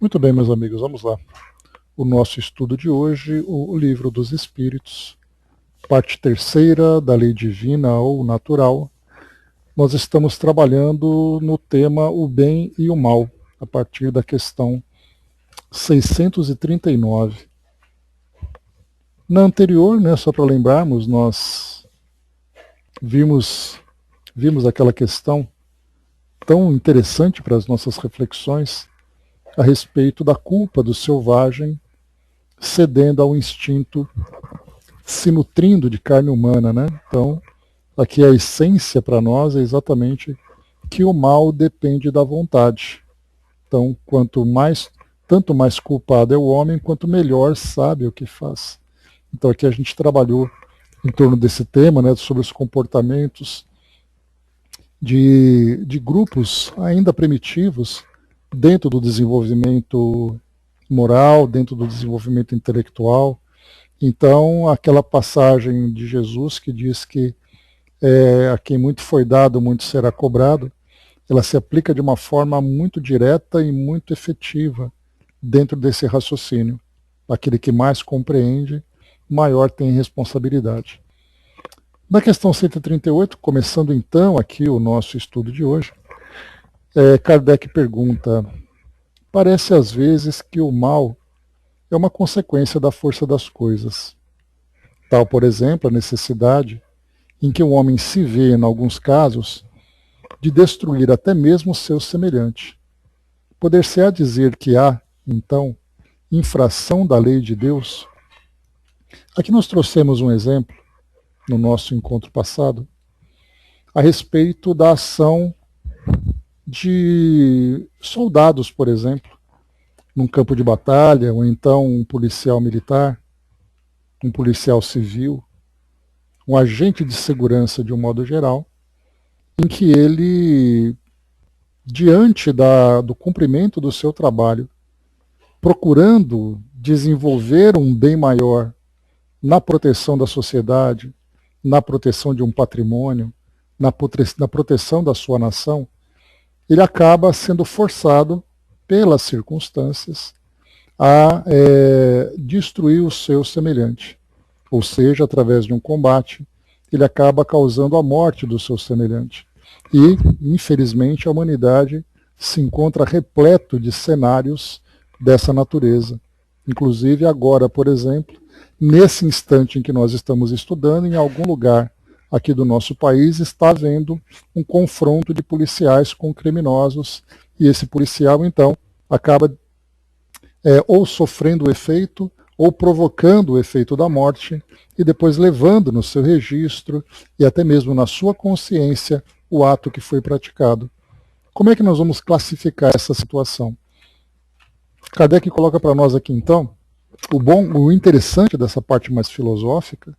Muito bem, meus amigos, vamos lá. O nosso estudo de hoje, o Livro dos Espíritos, parte terceira da Lei Divina ou Natural. Nós estamos trabalhando no tema o bem e o mal, a partir da questão 639. Na anterior, só para lembrarmos, nós vimos aquela questão tão interessante para as nossas reflexões a respeito da culpa do selvagem cedendo ao instinto, se nutrindo de carne humana, né? Então, aqui a essência para nós é exatamente que o mal depende da vontade. Então, tanto mais culpado é o homem, quanto melhor sabe o que faz. Então, aqui a gente trabalhou em torno desse tema, né, sobre os comportamentos de grupos ainda primitivos dentro do desenvolvimento moral, dentro do desenvolvimento intelectual. Então, aquela passagem de Jesus que diz que a quem muito foi dado, muito será cobrado, ela se aplica de uma forma muito direta e muito efetiva dentro desse raciocínio. Aquele que mais compreende, maior tem responsabilidade. Na questão 138, começando então aqui o nosso estudo de hoje, Kardec pergunta: parece às vezes que o mal é uma consequência da força das coisas. Tal, por exemplo, a necessidade em que o homem se vê, em alguns casos, de destruir até mesmo o seu semelhante. Poder-se-á dizer que há, então, infração da lei de Deus? Aqui nós trouxemos um exemplo, no nosso encontro passado, a respeito da ação de soldados, por exemplo, num campo de batalha, ou então um policial militar, um policial civil, um agente de segurança de um modo geral, em que ele, diante do cumprimento do seu trabalho, procurando desenvolver um bem maior na proteção da sociedade, na proteção de um patrimônio, na proteção da sua nação, ele acaba sendo forçado pelas circunstâncias a destruir o seu semelhante. Ou seja, através de um combate, ele acaba causando a morte do seu semelhante. E, infelizmente, a humanidade se encontra repleto de cenários dessa natureza. Inclusive agora, por exemplo, nesse instante em que nós estamos estudando, em algum lugar aqui do nosso país está havendo um confronto de policiais com criminosos, e esse policial, então, acaba ou sofrendo o efeito, ou provocando o efeito da morte, e depois levando no seu registro, e até mesmo na sua consciência, o ato que foi praticado. Como é que nós vamos classificar essa situação? Kardec coloca para nós aqui, então, o interessante dessa parte mais filosófica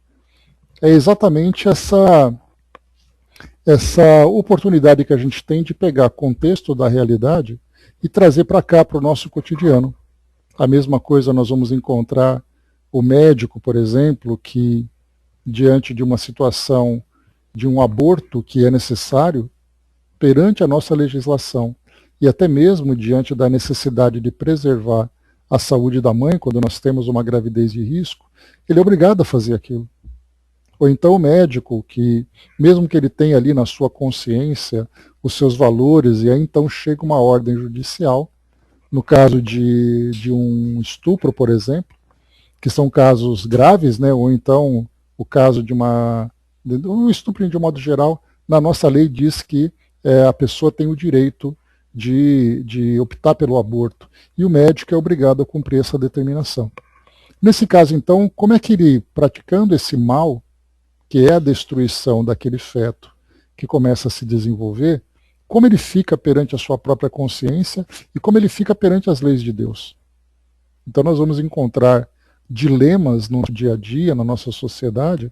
é exatamente essa oportunidade que a gente tem de pegar contexto da realidade e trazer para cá, para o nosso cotidiano. A mesma coisa nós vamos encontrar o médico, por exemplo, que diante de uma situação de um aborto que é necessário, perante a nossa legislação, e até mesmo diante da necessidade de preservar a saúde da mãe, quando nós temos uma gravidez de risco, ele é obrigado a fazer aquilo. Ou então o médico, que mesmo que ele tenha ali na sua consciência os seus valores, e aí então chega uma ordem judicial, no caso de um estupro, por exemplo, que são casos graves, ou então o caso de um estupro de um modo geral, na nossa lei diz que a pessoa tem o direito de optar pelo aborto, e o médico é obrigado a cumprir essa determinação. Nesse caso, então, como é que ele, praticando esse mal, que é a destruição daquele feto que começa a se desenvolver, como ele fica perante a sua própria consciência e como ele fica perante as leis de Deus? Então nós vamos encontrar dilemas no dia a dia, na nossa sociedade,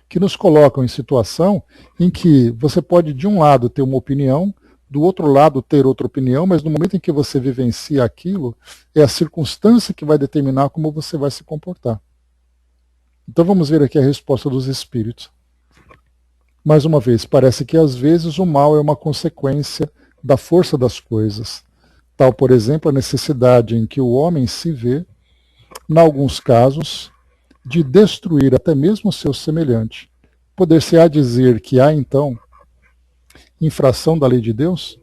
que nos colocam em situação em que você pode, de um lado, ter uma opinião, do outro lado, ter outra opinião, mas no momento em que você vivencia aquilo, é a circunstância que vai determinar como você vai se comportar. Então vamos ver aqui a resposta dos espíritos. Mais uma vez, parece que às vezes o mal é uma consequência da força das coisas. Tal, por exemplo, a necessidade em que o homem se vê, em alguns casos, de destruir até mesmo o seu semelhante. Poder-se-á dizer que há, então, infração da lei de Deus?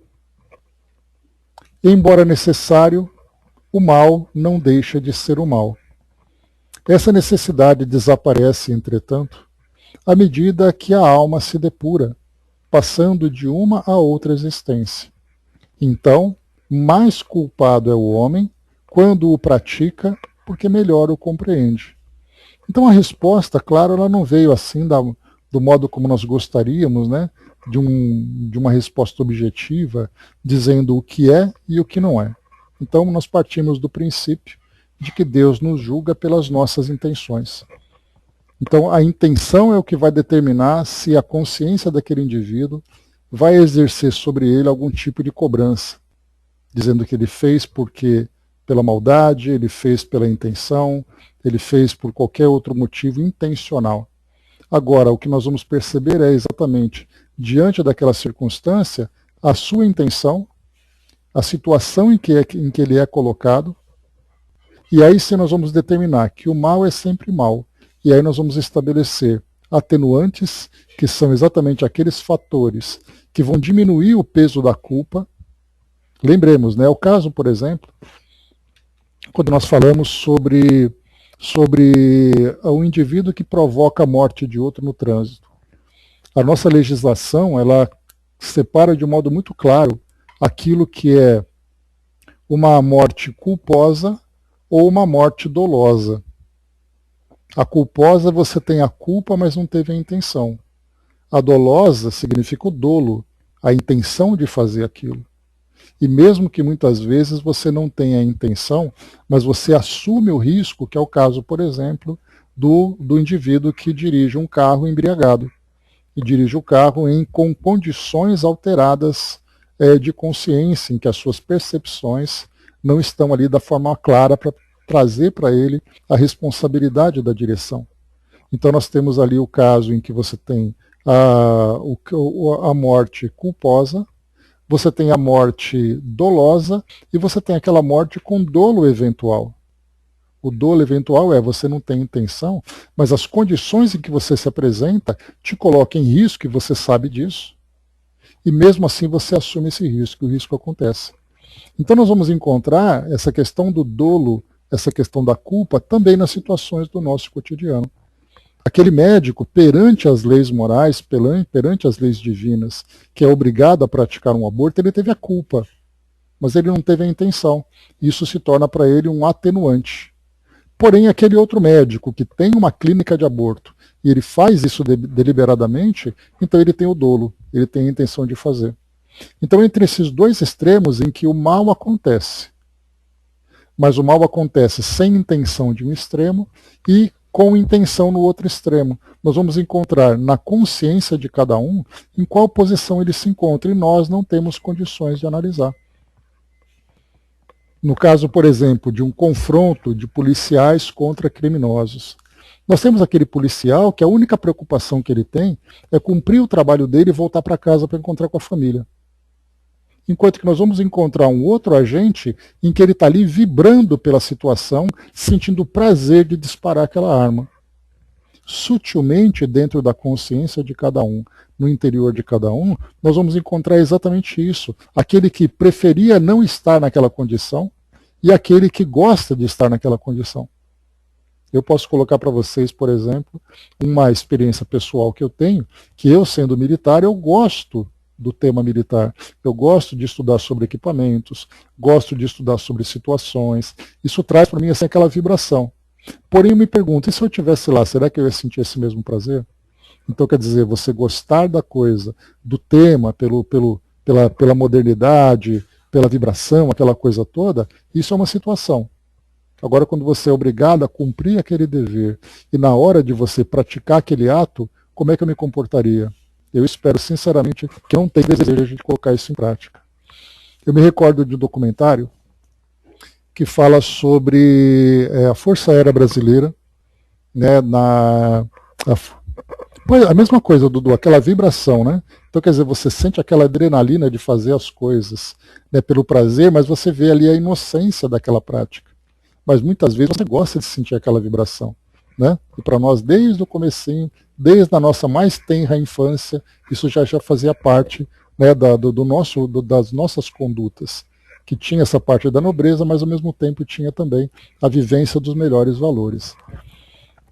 Embora necessário, o mal não deixa de ser o mal. Essa necessidade desaparece, entretanto, à medida que a alma se depura, passando de uma a outra existência. Então, mais culpado é o homem quando o pratica, porque melhor o compreende. Então a resposta, claro, ela não veio assim do modo como nós gostaríamos, né? De uma resposta objetiva, dizendo o que é e o que não é. Então nós partimos do princípio de que Deus nos julga pelas nossas intenções. Então a intenção é o que vai determinar se a consciência daquele indivíduo vai exercer sobre ele algum tipo de cobrança, dizendo que ele fez porque pela maldade, ele fez pela intenção, ele fez por qualquer outro motivo intencional. Agora, o que nós vamos perceber é exatamente, diante daquela circunstância, a sua intenção, a situação em que ele é colocado, e aí sim nós vamos determinar que o mal é sempre mal, e aí nós vamos estabelecer atenuantes, que são exatamente aqueles fatores que vão diminuir o peso da culpa. Lembremos, né, o caso, por exemplo, quando nós falamos sobre o indivíduo que provoca a morte de outro no trânsito. A nossa legislação, ela separa de um modo muito claro aquilo que é uma morte culposa ou uma morte dolosa. A culposa, você tem a culpa, mas não teve a intenção. A dolosa significa o dolo, a intenção de fazer aquilo. E mesmo que muitas vezes você não tenha a intenção, mas você assume o risco, que é o caso, por exemplo, do indivíduo que dirige um carro embriagado. E dirige o carro com condições alteradas de consciência, em que as suas percepções não estão ali da forma clara para trazer para ele a responsabilidade da direção. Então nós temos ali o caso em que você tem a morte culposa, você tem a morte dolosa e você tem aquela morte com dolo eventual. O dolo eventual é você não tem intenção, mas as condições em que você se apresenta te colocam em risco e você sabe disso. E mesmo assim você assume esse risco, o risco acontece. Então nós vamos encontrar essa questão do dolo, essa questão da culpa, também nas situações do nosso cotidiano. Aquele médico, perante as leis morais, perante as leis divinas, que é obrigado a praticar um aborto, ele teve a culpa, mas ele não teve a intenção. Isso se torna para ele um atenuante. Porém, aquele outro médico que tem uma clínica de aborto e ele faz isso deliberadamente, então ele tem o dolo, ele tem a intenção de fazer. Então, entre esses dois extremos em que o mal acontece, mas o mal acontece sem intenção de um extremo e com intenção no outro extremo, nós vamos encontrar na consciência de cada um em qual posição ele se encontra, e nós não temos condições de analisar. No caso, por exemplo, de um confronto de policiais contra criminosos. Nós temos aquele policial que a única preocupação que ele tem é cumprir o trabalho dele e voltar para casa para encontrar com a família. Enquanto que nós vamos encontrar um outro agente em que ele está ali vibrando pela situação, sentindo o prazer de disparar aquela arma. Sutilmente, dentro da consciência de cada um, no interior de cada um, nós vamos encontrar exatamente isso. Aquele que preferia não estar naquela condição e aquele que gosta de estar naquela condição. Eu posso colocar para vocês, por exemplo, uma experiência pessoal que eu tenho, que eu, sendo militar, eu gosto do tema militar. Eu gosto de estudar sobre equipamentos, gosto de estudar sobre situações. Isso traz para mim assim, aquela vibração. Porém, eu me pergunto, e se eu estivesse lá, será que eu ia sentir esse mesmo prazer? Então, quer dizer, você gostar da coisa, do tema, pela modernidade, pela vibração, aquela coisa toda, isso é uma situação. Agora, quando você é obrigado a cumprir aquele dever, e na hora de você praticar aquele ato, como é que eu me comportaria? Eu espero, sinceramente, que eu não tenha desejo de colocar isso em prática. Eu me recordo de um documentário que fala sobre a Força Aérea Brasileira, né, a mesma coisa, Dudu, aquela vibração, né? Então, quer dizer, você sente aquela adrenalina de fazer as coisas, né, pelo prazer, mas você vê ali a inocência daquela prática. Mas muitas vezes você gosta de sentir aquela vibração, né? E para nós, desde o comecinho, desde a nossa mais tenra infância, isso já fazia parte, né, das nossas condutas, que tinha essa parte da nobreza, mas ao mesmo tempo tinha também a vivência dos melhores valores.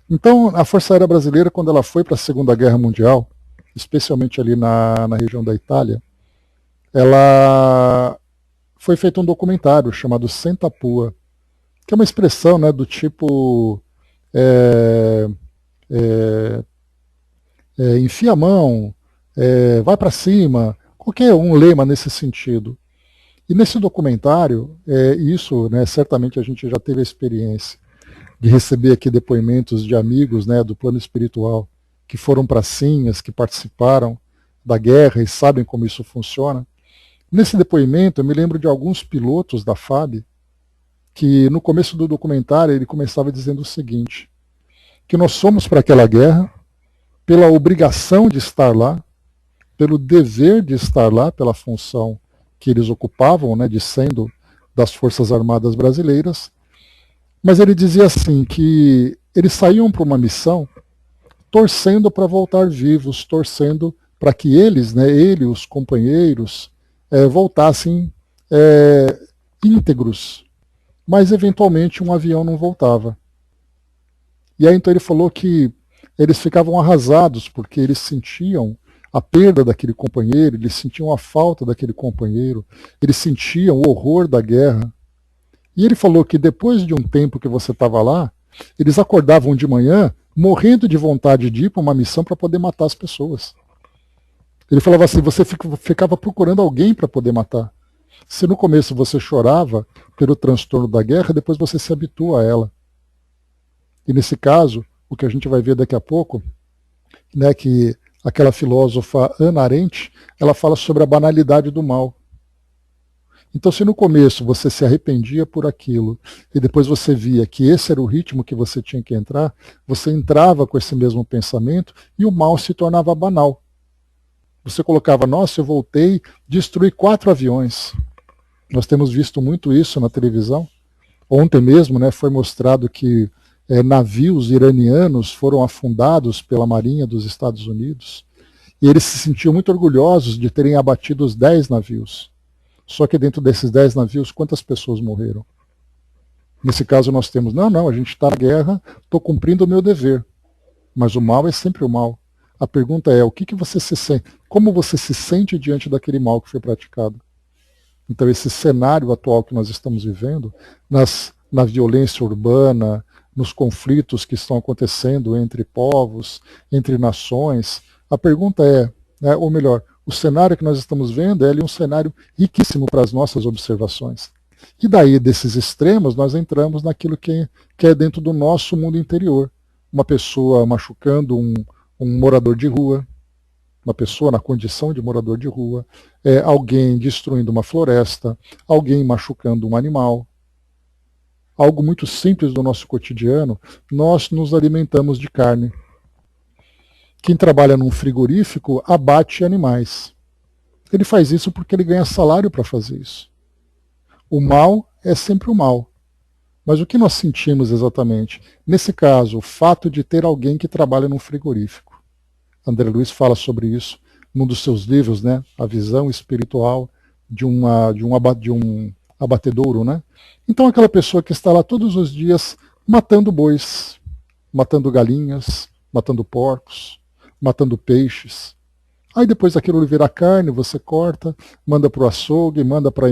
Então, a Força Aérea Brasileira, quando ela foi para a Segunda Guerra Mundial, especialmente ali na região da Itália, ela foi feito um documentário chamado Sentapua, que é uma expressão, né, do tipo é, é, enfia a mão, vai para cima, qualquer um lema nesse sentido. E nesse documentário, isso, né, certamente a gente já teve a experiência de receber aqui depoimentos de amigos, né, do plano espiritual, que foram pracinhas, que participaram da guerra e sabem como isso funciona. Nesse depoimento, eu me lembro de alguns pilotos da FAB, que no começo do documentário ele começava dizendo o seguinte, que nós somos para aquela guerra pela obrigação de estar lá, pelo dever de estar lá, pela função que eles ocupavam, né, de sendo das Forças Armadas Brasileiras, mas ele dizia assim, que eles saíam para uma missão torcendo para voltar vivos, torcendo para que eles, né, ele, os companheiros, voltassem íntegros, mas eventualmente um avião não voltava. E aí então ele falou que eles ficavam arrasados, porque eles sentiam a perda daquele companheiro, eles sentiam a falta daquele companheiro, eles sentiam o horror da guerra. E ele falou que depois de um tempo que você estava lá, eles acordavam de manhã morrendo de vontade de ir para uma missão para poder matar as pessoas. Ele falava assim, você ficava procurando alguém para poder matar. Se no começo você chorava pelo transtorno da guerra, depois você se habitua a ela. E nesse caso, o que a gente vai ver daqui a pouco, né, que aquela filósofa Hannah Arendt, ela fala sobre a banalidade do mal. Então, se no começo você se arrependia por aquilo e depois você via que esse era o ritmo que você tinha que entrar, você entrava com esse mesmo pensamento e o mal se tornava banal. Você colocava, nossa, eu voltei, destruí 4 aviões. Nós temos visto muito isso na televisão. Ontem mesmo, né, foi mostrado que navios iranianos foram afundados pela Marinha dos Estados Unidos e eles se sentiam muito orgulhosos de terem abatido os 10 navios. Só que dentro desses 10 navios, quantas pessoas morreram? Nesse caso nós temos, não, a gente está na guerra, estou cumprindo o meu dever. Mas o mal é sempre o mal. A pergunta é, o que você se sente? Como você se sente diante daquele mal que foi praticado? Então esse cenário atual que nós estamos vivendo, na violência urbana, nos conflitos que estão acontecendo entre povos, entre nações, a pergunta é, ou melhor, o cenário que nós estamos vendo é ali um cenário riquíssimo para as nossas observações. E daí, desses extremos, nós entramos naquilo que é dentro do nosso mundo interior. Uma pessoa machucando um morador de rua, uma pessoa na condição de morador de rua, alguém destruindo uma floresta, alguém machucando um animal. Algo muito simples do nosso cotidiano, nós nos alimentamos de carne. Quem trabalha num frigorífico abate animais. Ele faz isso porque ele ganha salário para fazer isso. O mal é sempre o mal. Mas o que nós sentimos exatamente? Nesse caso, o fato de ter alguém que trabalha num frigorífico. André Luiz fala sobre isso num dos seus livros, né? A visão espiritual de um abatedouro, né? Então aquela pessoa que está lá todos os dias matando bois, matando galinhas, matando porcos, matando peixes. Aí depois aquilo vira carne, você corta, manda para o açougue, manda para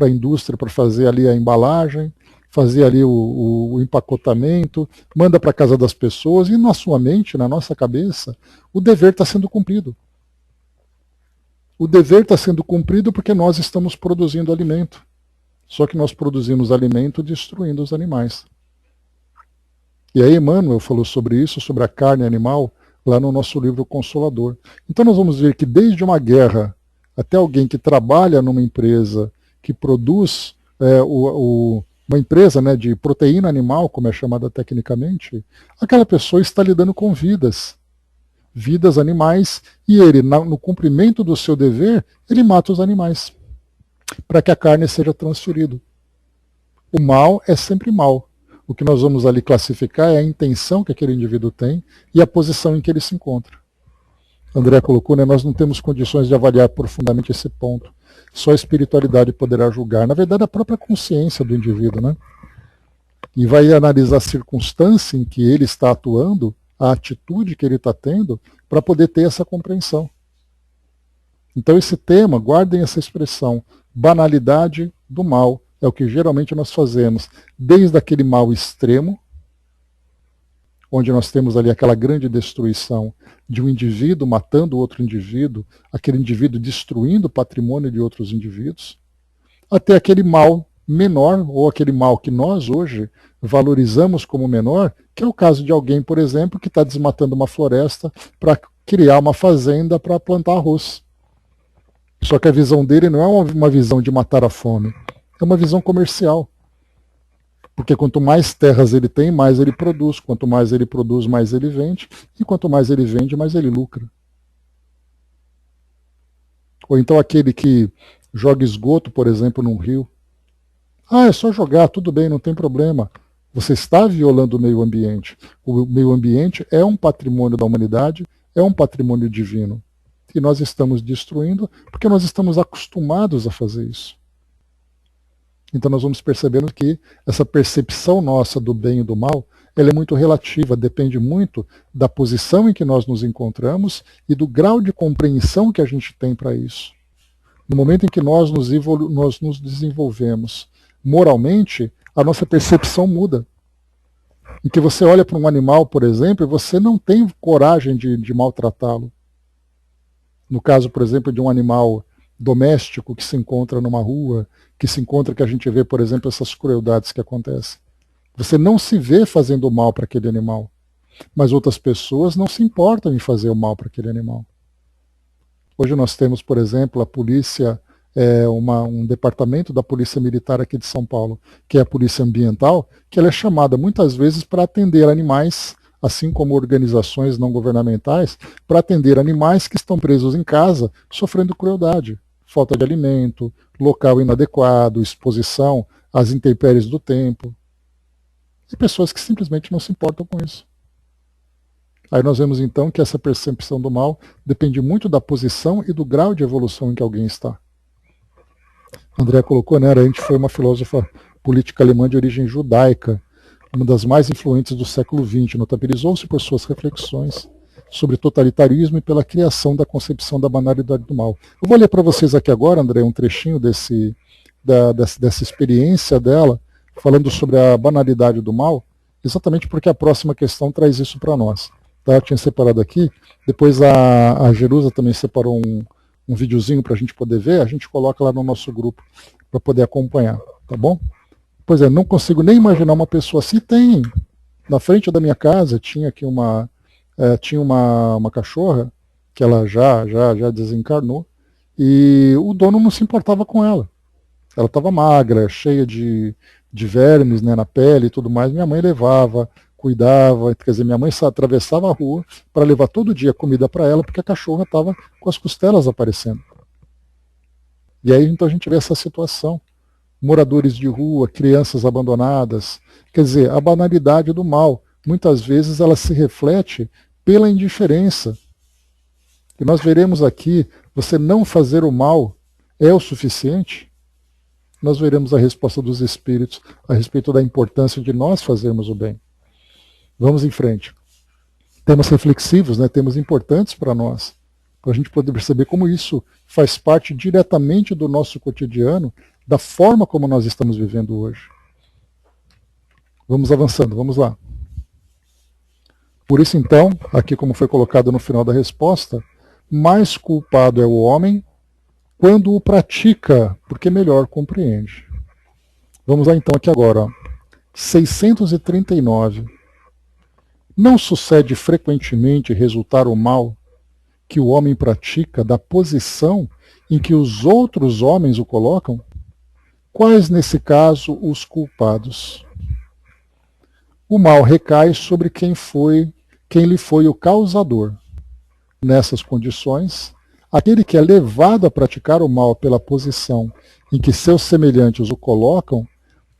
a indústria para fazer ali a embalagem, fazer ali o empacotamento, manda para a casa das pessoas e na sua mente, na nossa cabeça, o dever está sendo cumprido. O dever está sendo cumprido porque nós estamos produzindo alimento. Só que nós produzimos alimento destruindo os animais. E aí Emmanuel falou sobre isso, sobre a carne animal, lá no nosso livro Consolador. Então nós vamos ver que desde uma guerra até alguém que trabalha numa empresa que produz uma empresa, né, de proteína animal, como é chamada tecnicamente, aquela pessoa está lidando com vidas. vidas animais, e ele, no cumprimento do seu dever, ele mata os animais, para que a carne seja transferida. O mal é sempre mal. O que nós vamos ali classificar é a intenção que aquele indivíduo tem e a posição em que ele se encontra. André colocou, né, nós não temos condições de avaliar profundamente esse ponto. Só a espiritualidade poderá julgar. Na verdade, a própria consciência do indivíduo, né? E vai analisar a circunstância em que ele está atuando, a atitude que ele está tendo, para poder ter essa compreensão. Então esse tema, guardem essa expressão, banalidade do mal, é o que geralmente nós fazemos, desde aquele mal extremo, onde nós temos ali aquela grande destruição de um indivíduo matando outro indivíduo, aquele indivíduo destruindo o patrimônio de outros indivíduos, até aquele mal menor, ou aquele mal que nós hoje valorizamos como menor, que é o caso de alguém, por exemplo, que está desmatando uma floresta para criar uma fazenda para plantar arroz. Só que a visão dele não é uma visão de matar a fome, é uma visão comercial. Porque quanto mais terras ele tem, mais ele produz. Quanto mais ele produz, mais ele vende. E quanto mais ele vende, mais ele lucra. Ou então aquele que joga esgoto, por exemplo, num rio. Ah, é só jogar, tudo bem, não tem problema. Você está violando o meio ambiente. O meio ambiente é um patrimônio da humanidade, é um patrimônio divino. E nós estamos destruindo porque nós estamos acostumados a fazer isso. Então nós vamos percebendo que essa percepção nossa do bem e do mal, ela é muito relativa, depende muito da posição em que nós nos encontramos e do grau de compreensão que a gente tem para isso. No momento em que nós nos desenvolvemos moralmente, a nossa percepção muda. Em que você olha para um animal, por exemplo, e você não tem coragem de maltratá-lo. No caso, por exemplo, de um animal doméstico que se encontra numa rua, que se encontra, que a gente vê, por exemplo, essas crueldades que acontecem. Você não se vê fazendo mal para aquele animal, mas outras pessoas não se importam em fazer o mal para aquele animal. Hoje nós temos, por exemplo, a polícia, um departamento da Polícia Militar aqui de São Paulo, que é a Polícia Ambiental, que ela é chamada muitas vezes para atender animais, assim como organizações não governamentais, para atender animais que estão presos em casa, sofrendo crueldade, falta de alimento, local inadequado, exposição às intempéries do tempo. E pessoas que simplesmente não se importam com isso. Aí nós vemos então que essa percepção do mal depende muito da posição e do grau de evolução em que alguém está. André colocou, né, Arendt foi uma filósofa política alemã de origem judaica, uma das mais influentes do século XX, notabilizou-se por suas reflexões sobre totalitarismo e pela criação da concepção da banalidade do mal. Eu vou ler para vocês aqui agora, André, um trechinho dessa experiência dela, falando sobre a banalidade do mal, exatamente porque a próxima questão traz isso para nós. Tá? Eu tinha separado aqui, depois a Jerusa também separou um videozinho para a gente poder ver, a gente coloca lá no nosso grupo para poder acompanhar, tá bom? Pois é, não consigo nem imaginar uma pessoa assim. Tem, na frente da minha casa, tinha aqui uma cachorra, que ela já desencarnou, e o dono não se importava com ela. Ela estava magra, cheia de vermes, né, na pele e tudo mais. Minha mãe levava, cuidava, quer dizer, minha mãe atravessava a rua para levar todo dia comida para ela, porque a cachorra estava com as costelas aparecendo. E aí então a gente vê essa situação. Moradores de rua, crianças abandonadas. Quer dizer, a banalidade do mal, muitas vezes ela se reflete pela indiferença. E nós veremos aqui, você não fazer o mal é o suficiente? Nós veremos a resposta dos espíritos a respeito da importância de nós fazermos o bem. Vamos em frente. Temas reflexivos, né, temas importantes para nós, para a gente poder perceber como isso faz parte diretamente do nosso cotidiano, da forma como nós estamos vivendo hoje. Vamos avançando, vamos lá. Por isso, então, aqui como foi colocado no final da resposta, mais culpado é o homem quando o pratica, porque melhor compreende. Vamos lá então aqui agora. Ó. 639. Não sucede frequentemente resultar o mal que o homem pratica da posição em que os outros homens o colocam? Quais, nesse caso, os culpados? O mal recai sobre quem lhe foi o causador. nessas condições, aquele que é levado a praticar o mal pela posição em que seus semelhantes o colocam,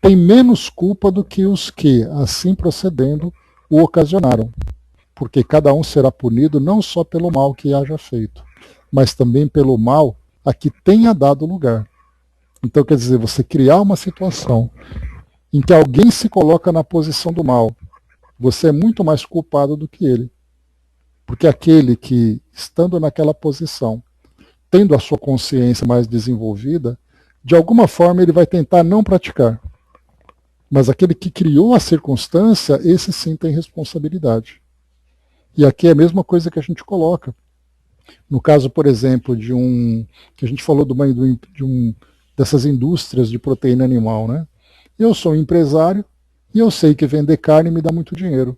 tem menos culpa do que os que, assim procedendo, o ocasionaram, porque cada um será punido não só pelo mal que haja feito, mas também pelo mal a que tenha dado lugar. Então, quer dizer, você criar uma situação em que alguém se coloca na posição do mal, você é muito mais culpado do que ele. Porque aquele que, estando naquela posição, tendo a sua consciência mais desenvolvida, de alguma forma ele vai tentar não praticar. Mas aquele que criou a circunstância, esse sim tem responsabilidade. E aqui é a mesma coisa que a gente coloca. No caso, por exemplo, que a gente falou dessas indústrias de proteína animal, né? Eu sou um empresário e eu sei que vender carne me dá muito dinheiro.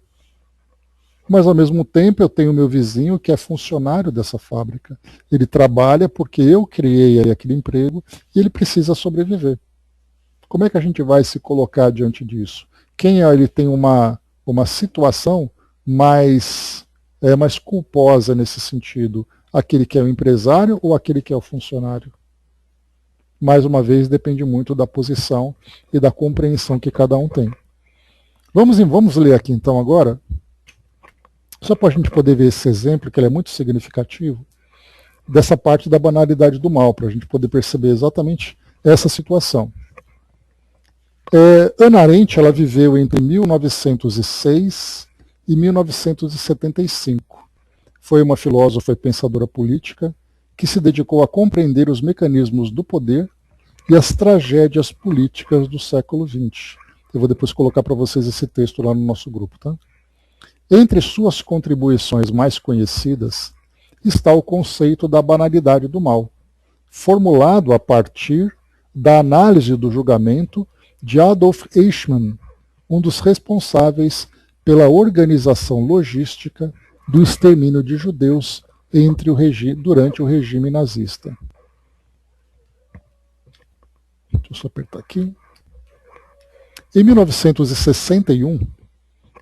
Mas, ao mesmo tempo, eu tenho meu vizinho que é funcionário dessa fábrica. Ele trabalha porque eu criei aquele emprego e ele precisa sobreviver. Como é que a gente vai se colocar diante disso? Quem ele tem uma situação mais culposa nesse sentido? Aquele que é o empresário ou aquele que é o funcionário? Mais uma vez, depende muito da posição e da compreensão que cada um tem. Vamos ler aqui então agora, só para a gente poder ver esse exemplo, que ele é muito significativo, dessa parte da banalidade do mal, para a gente poder perceber exatamente essa situação. Hannah Arendt, ela viveu entre 1906 e 1975. Foi uma filósofa e pensadora política que se dedicou a compreender os mecanismos do poder e as tragédias políticas do século XX. Eu vou depois colocar para vocês esse texto lá no nosso grupo, tá? Entre suas contribuições mais conhecidas está o conceito da banalidade do mal, formulado a partir da análise do julgamento de Adolf Eichmann, um dos responsáveis pela organização logística do extermínio de judeus durante o regime nazista. Deixa eu só apertar aqui. Em 1961,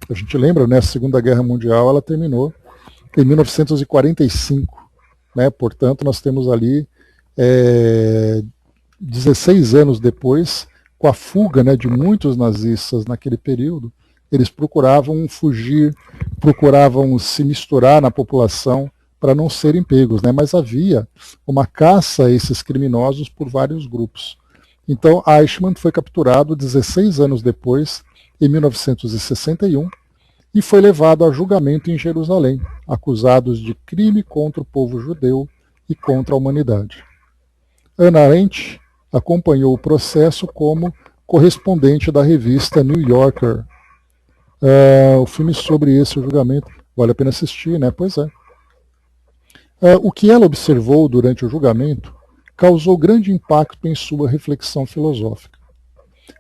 a gente lembra, né, a Segunda Guerra Mundial ela terminou em 1945. Né, portanto, nós temos ali 16 anos depois, com a fuga, né, de muitos nazistas naquele período, eles procuravam fugir, procuravam se misturar na população para não serem pegos, né, mas havia uma caça a esses criminosos por vários grupos. Então, Eichmann foi capturado 16 anos depois, em 1961, e foi levado a julgamento em Jerusalém, acusados de crime contra o povo judeu e contra a humanidade. Hannah Arendt acompanhou o processo como correspondente da revista New Yorker. O filme sobre esse julgamento, vale a pena assistir, né? Pois é. O que ela observou durante o julgamento causou grande impacto em sua reflexão filosófica.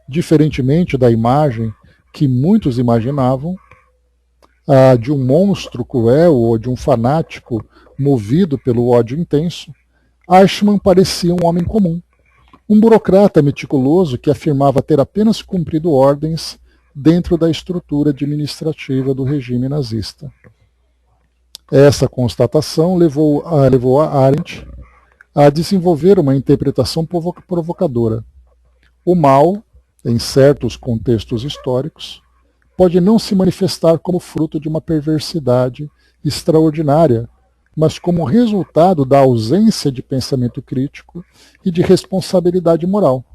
Diferentemente da imagem que muitos imaginavam, de um monstro cruel ou de um fanático movido pelo ódio intenso, Eichmann parecia um homem comum, um burocrata meticuloso que afirmava ter apenas cumprido ordens dentro da estrutura administrativa do regime nazista. Essa constatação levou a Arendt a desenvolver uma interpretação provocadora. O mal, em certos contextos históricos, pode não se manifestar como fruto de uma perversidade extraordinária, mas como resultado da ausência de pensamento crítico e de responsabilidade moral.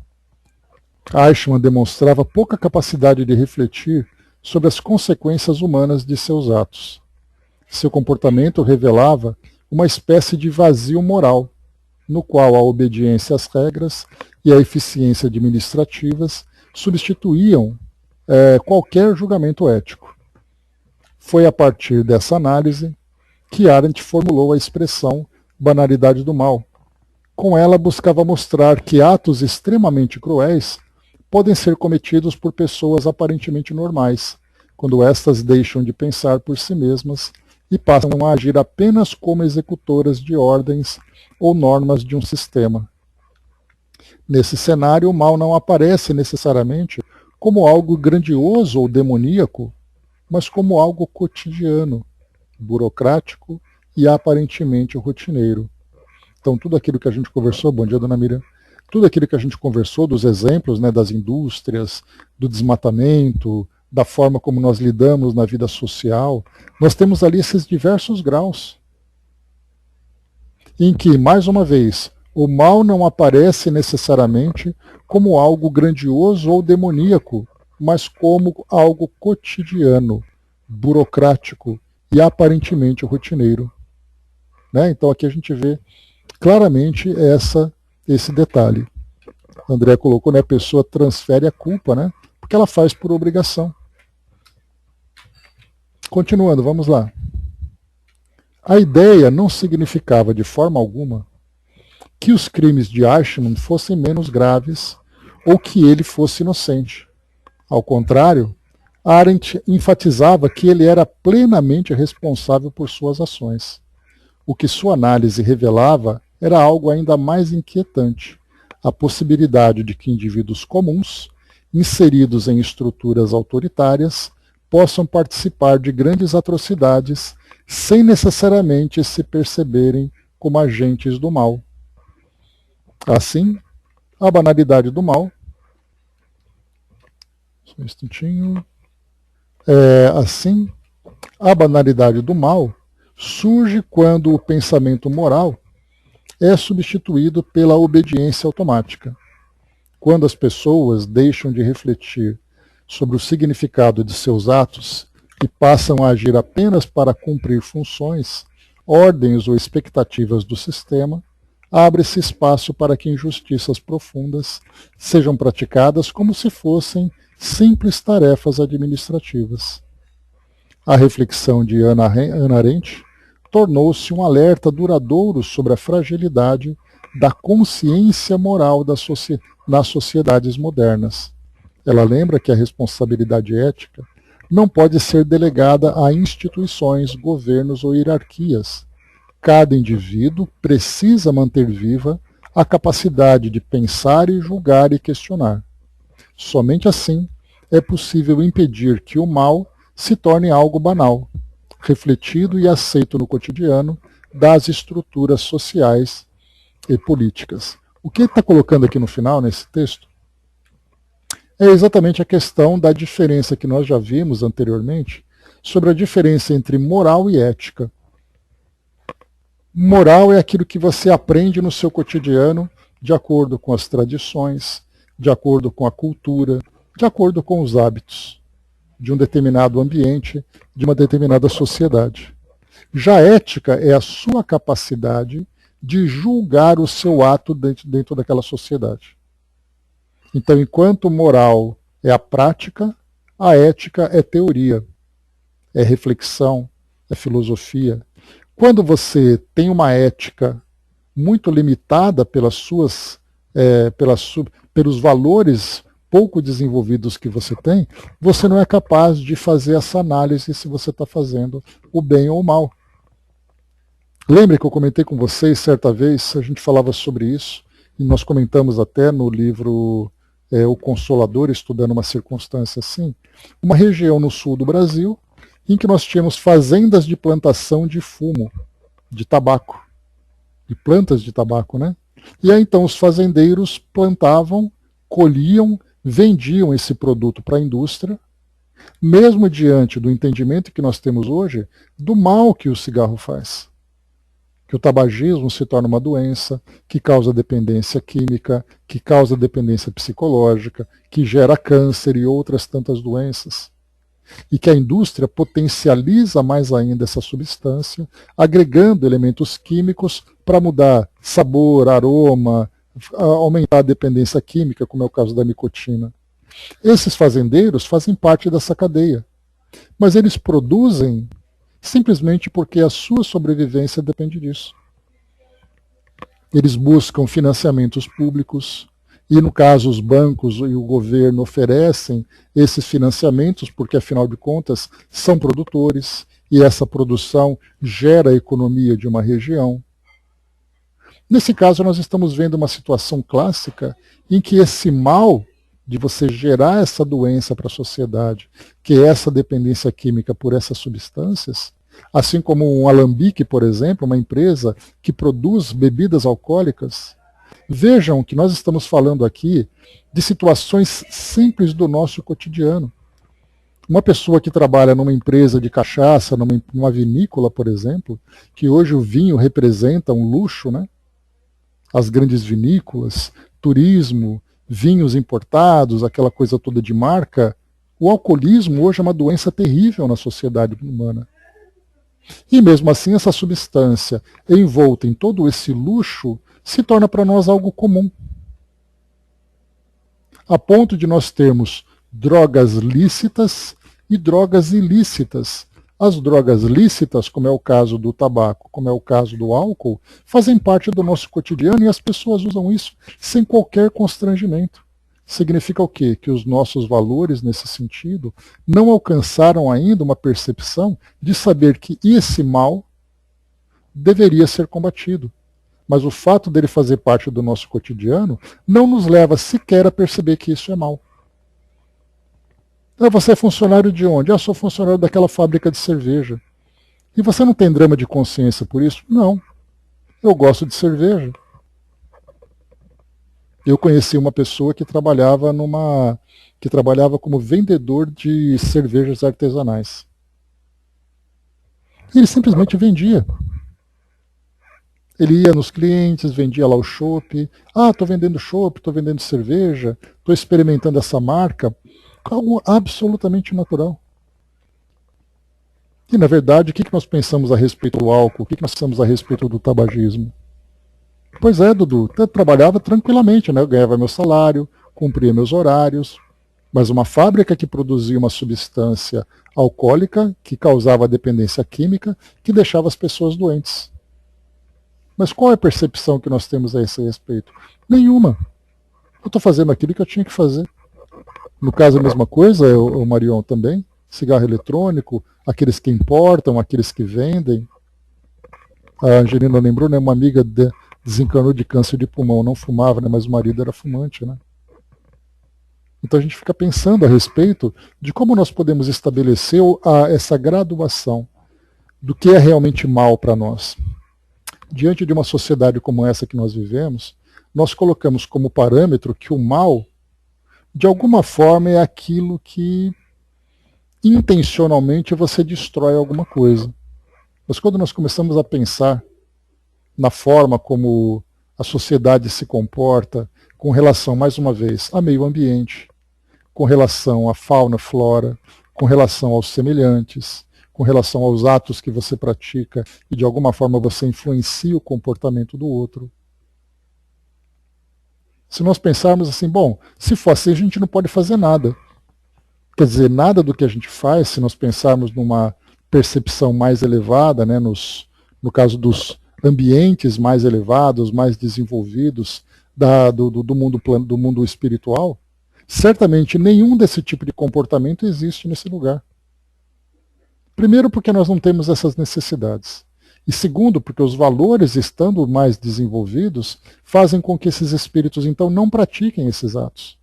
Eichmann demonstrava pouca capacidade de refletir sobre as consequências humanas de seus atos. Seu comportamento revelava uma espécie de vazio moral, no qual a obediência às regras e a eficiência administrativas substituíam qualquer julgamento ético. Foi a partir dessa análise que Arendt formulou a expressão banalidade do mal. Com ela, buscava mostrar que atos extremamente cruéis podem ser cometidos por pessoas aparentemente normais, quando estas deixam de pensar por si mesmas e passam a agir apenas como executoras de ordens ou normas de um sistema. Nesse cenário, o mal não aparece necessariamente como algo grandioso ou demoníaco, mas como algo cotidiano, burocrático e aparentemente rotineiro. Então, tudo aquilo que a gente conversou, bom dia, dona Miriam, tudo aquilo que a gente conversou, dos exemplos, né, das indústrias, do desmatamento, da forma como nós lidamos na vida social, nós temos ali esses diversos graus, em que, mais uma vez, o mal não aparece necessariamente como algo grandioso ou demoníaco, mas como algo cotidiano, burocrático e aparentemente rotineiro. Né? Então aqui a gente vê claramente esse detalhe. André colocou, né, a pessoa transfere a culpa, né, porque ela faz por obrigação. Continuando, vamos lá. A ideia não significava de forma alguma que os crimes de Eichmann fossem menos graves ou que ele fosse inocente. Ao contrário, Arendt enfatizava que ele era plenamente responsável por suas ações. O que sua análise revelava era algo ainda mais inquietante: a possibilidade de que indivíduos comuns, inseridos em estruturas autoritárias, possam participar de grandes atrocidades sem necessariamente se perceberem como agentes do mal. Assim, a banalidade do mal. Só um instantinho. Assim, a banalidade do mal surge quando o pensamento moral é substituído pela obediência automática. Quando as pessoas deixam de refletir sobre o significado de seus atos e passam a agir apenas para cumprir funções, ordens ou expectativas do sistema, abre-se espaço para que injustiças profundas sejam praticadas como se fossem simples tarefas administrativas. A reflexão de Hannah Arendt tornou-se um alerta duradouro sobre a fragilidade da consciência moral nas sociedades modernas. Ela lembra que a responsabilidade ética não pode ser delegada a instituições, governos ou hierarquias. Cada indivíduo precisa manter viva a capacidade de pensar e julgar e questionar. Somente assim é possível impedir que o mal se torne algo banal, refletido e aceito no cotidiano das estruturas sociais e políticas. O que ele está colocando aqui no final, nesse texto, é exatamente a questão da diferença que nós já vimos anteriormente sobre a diferença entre moral e ética. Moral é aquilo que você aprende no seu cotidiano de acordo com as tradições, de acordo com a cultura, de acordo com os hábitos de um determinado ambiente, de uma determinada sociedade. Já ética é a sua capacidade de julgar o seu ato dentro daquela sociedade. Então, enquanto moral é a prática, a ética é teoria, é reflexão, é filosofia. Quando você tem uma ética muito limitada pelos valores pouco desenvolvidos que você tem, você não é capaz de fazer essa análise se você está fazendo o bem ou o mal. Lembre que eu comentei com vocês certa vez, a gente falava sobre isso, e nós comentamos até no livro O Consolador, estudando uma circunstância assim, uma região no sul do Brasil, em que nós tínhamos fazendas de plantação de fumo, de tabaco, de plantas de tabaco, né? E aí então os fazendeiros plantavam, colhiam, vendiam esse produto para a indústria, mesmo diante do entendimento que nós temos hoje do mal que o cigarro faz. Que o tabagismo se torna uma doença, que causa dependência química, que causa dependência psicológica, que gera câncer e outras tantas doenças. E que a indústria potencializa mais ainda essa substância, agregando elementos químicos para mudar sabor, aroma, aumentar a dependência química, como é o caso da nicotina. Esses fazendeiros fazem parte dessa cadeia, mas eles produzem simplesmente porque a sua sobrevivência depende disso. Eles buscam financiamentos públicos, e no caso os bancos e o governo oferecem esses financiamentos, porque afinal de contas são produtores, e essa produção gera a economia de uma região. Nesse caso nós estamos vendo uma situação clássica em que esse mal de você gerar essa doença para a sociedade, que é essa dependência química por essas substâncias, Assim como um Alambique, por exemplo, uma empresa que produz bebidas alcoólicas. Vejam que nós estamos falando aqui de situações simples do nosso cotidiano. Uma pessoa que trabalha numa empresa de cachaça, numa vinícola, por exemplo, que hoje o vinho representa um luxo, né? As grandes vinícolas, turismo, vinhos importados, aquela coisa toda de marca, o alcoolismo hoje é uma doença terrível na sociedade humana. E mesmo assim, essa substância envolta em todo esse luxo se torna para nós algo comum. A ponto de nós termos drogas lícitas e drogas ilícitas. As drogas lícitas, como é o caso do tabaco, como é o caso do álcool, fazem parte do nosso cotidiano e as pessoas usam isso sem qualquer constrangimento. Significa o quê? Que os nossos valores, nesse sentido, não alcançaram ainda uma percepção de saber que esse mal deveria ser combatido. Mas o fato dele fazer parte do nosso cotidiano não nos leva sequer a perceber que isso é mal. Você é funcionário de onde? Sou funcionário daquela fábrica de cerveja. E você não tem drama de consciência por isso? Não. Eu gosto de cerveja. Eu conheci uma pessoa que trabalhava como vendedor de cervejas artesanais. E ele simplesmente vendia. Ele ia nos clientes, vendia lá o chopp. Estou vendendo chopp, estou vendendo cerveja, estou experimentando essa marca. Algo absolutamente natural. E, na verdade, o que nós pensamos a respeito do álcool? O que nós pensamos a respeito do tabagismo? Pois é, Dudu, eu trabalhava tranquilamente, né? Eu ganhava meu salário, cumpria meus horários, mas uma fábrica que produzia uma substância alcoólica que causava dependência química, que deixava as pessoas doentes. Mas qual é a percepção que nós temos a esse respeito? Nenhuma. Eu estou fazendo aquilo que eu tinha que fazer. No caso, a mesma coisa, o Marion também. Cigarro eletrônico, aqueles que importam, aqueles que vendem. A Angelina lembrou, né? Uma amiga desencanou de câncer de pulmão, não fumava, né? Mas o marido era fumante, né? Então a gente fica pensando a respeito de como nós podemos estabelecer essa graduação do que é realmente mal para nós. Diante de uma sociedade como essa que nós vivemos, nós colocamos como parâmetro que o mal, de alguma forma, é aquilo que intencionalmente você destrói alguma coisa. Mas quando nós começamos a pensar na forma como a sociedade se comporta com relação, mais uma vez, ao meio ambiente, com relação à fauna, flora, com relação aos semelhantes, com relação aos atos que você pratica e de alguma forma você influencia o comportamento do outro. Se nós pensarmos assim, bom, se for assim a gente não pode fazer nada. Quer dizer, nada do que a gente faz, se nós pensarmos numa percepção mais elevada, né, no caso dos ambientes mais elevados, mais desenvolvidos do mundo espiritual, certamente nenhum desse tipo de comportamento existe nesse lugar. Primeiro, porque nós não temos essas necessidades. E segundo, porque os valores, estando mais desenvolvidos, fazem com que esses espíritos, então, não pratiquem esses atos.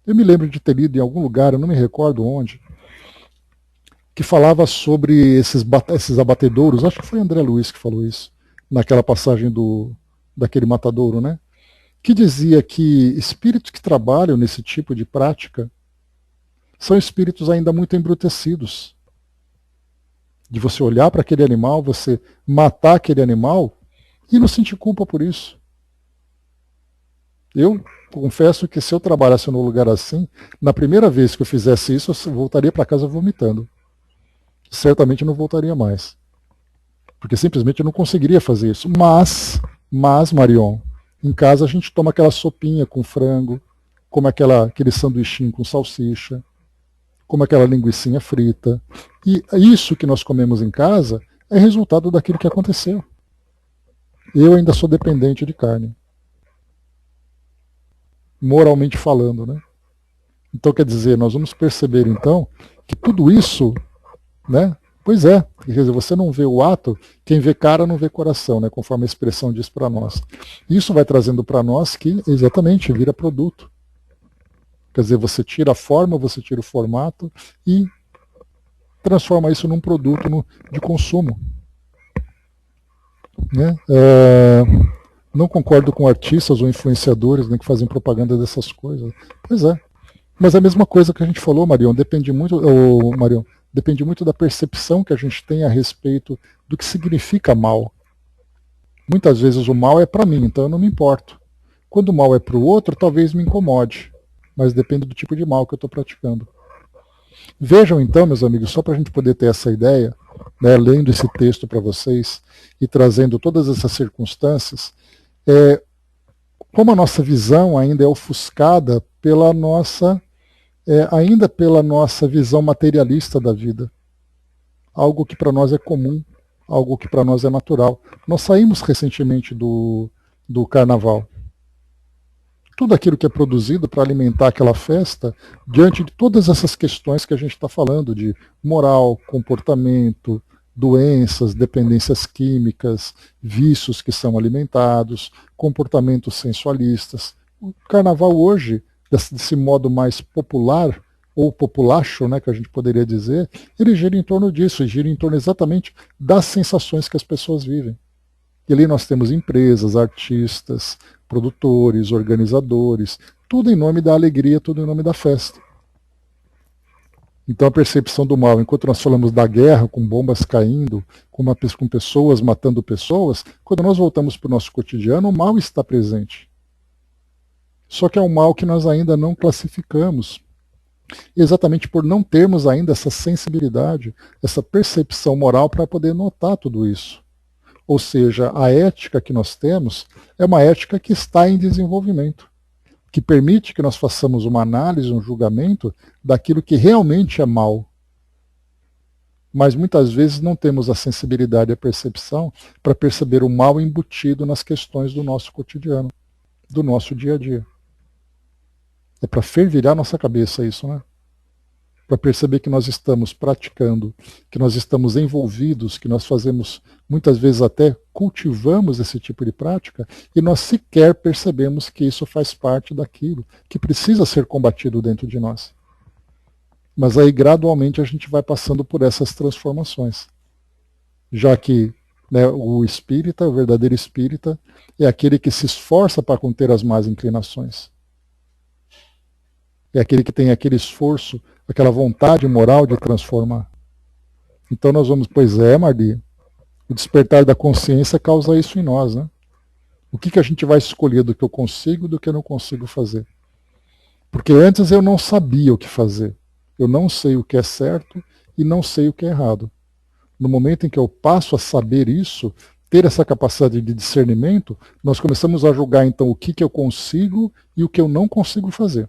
Eu me lembro de ter lido em algum lugar, eu não me recordo onde, que falava sobre esses abatedouros, acho que foi André Luiz que falou isso, naquela passagem daquele matadouro, né? Que dizia que espíritos que trabalham nesse tipo de prática são espíritos ainda muito embrutecidos. De você olhar para aquele animal, você matar aquele animal e não sentir culpa por isso. Eu confesso que se eu trabalhasse num lugar assim, na primeira vez que eu fizesse isso, eu voltaria para casa vomitando. Certamente não voltaria mais. Porque simplesmente eu não conseguiria fazer isso. Mas, Marion, em casa a gente toma aquela sopinha com frango, come aquele sanduichinho com salsicha, como aquela linguicinha frita. E isso que nós comemos em casa é resultado daquilo que aconteceu. Eu ainda sou dependente de carne. Moralmente falando, né? Então, quer dizer, nós vamos perceber, então, que tudo isso, né? Pois é, quer dizer, você não vê o ato, quem vê cara não vê coração, né? Conforme a expressão diz para nós. Isso vai trazendo para nós que, exatamente, vira produto. Quer dizer, você tira a forma, você tira o formato e transforma isso num produto de consumo. Né? Não concordo com artistas ou influenciadores, né, que fazem propaganda dessas coisas. Pois é. Mas a mesma coisa que a gente falou, Marion, depende muito da percepção que a gente tem a respeito do que significa mal. Muitas vezes o mal é para mim, então eu não me importo. Quando o mal é para o outro, talvez me incomode. Mas depende do tipo de mal que eu estou praticando. Vejam então, meus amigos, só para a gente poder ter essa ideia, né, lendo esse texto para vocês e trazendo todas essas circunstâncias, como a nossa visão ainda é ofuscada ainda pela nossa visão materialista da vida. Algo que para nós é comum, algo que para nós é natural. Nós saímos recentemente do carnaval. Tudo aquilo que é produzido para alimentar aquela festa, diante de todas essas questões que a gente está falando, de moral, comportamento, doenças, dependências químicas, vícios que são alimentados, comportamentos sensualistas. O carnaval hoje, desse modo mais popular, ou populacho, né, que a gente poderia dizer, ele gira em torno disso, gira em torno exatamente das sensações que as pessoas vivem. E ali nós temos empresas, artistas, produtores, organizadores, tudo em nome da alegria, tudo em nome da festa. Então a percepção do mal, enquanto nós falamos da guerra, com bombas caindo, com pessoas matando pessoas, quando nós voltamos para o nosso cotidiano, o mal está presente. Só que é um mal que nós ainda não classificamos. Exatamente por não termos ainda essa sensibilidade, essa percepção moral para poder notar tudo isso. Ou seja, a ética que nós temos é uma ética que está em desenvolvimento, que permite que nós façamos uma análise, um julgamento daquilo que realmente é mal. Mas muitas vezes não temos a sensibilidade e a percepção para perceber o mal embutido nas questões do nosso cotidiano, do nosso dia a dia. É para fervilhar nossa cabeça isso, né? Para perceber que nós estamos praticando, que nós estamos envolvidos, que nós fazemos, muitas vezes até cultivamos esse tipo de prática, e nós sequer percebemos que isso faz parte daquilo que precisa ser combatido dentro de nós. Mas aí gradualmente a gente vai passando por essas transformações. Já que, né, o espírita, o verdadeiro espírita, é aquele que se esforça para conter as más inclinações. É aquele que tem aquele esforço, aquela vontade moral de transformar. Então nós vamos, pois é, Marli, o despertar da consciência causa isso em nós, né? O que a gente vai escolher do que eu consigo e do que eu não consigo fazer? Porque antes eu não sabia o que fazer. Eu não sei o que é certo e não sei o que é errado. No momento em que eu passo a saber isso, ter essa capacidade de discernimento, nós começamos a julgar então o que eu consigo e o que eu não consigo fazer.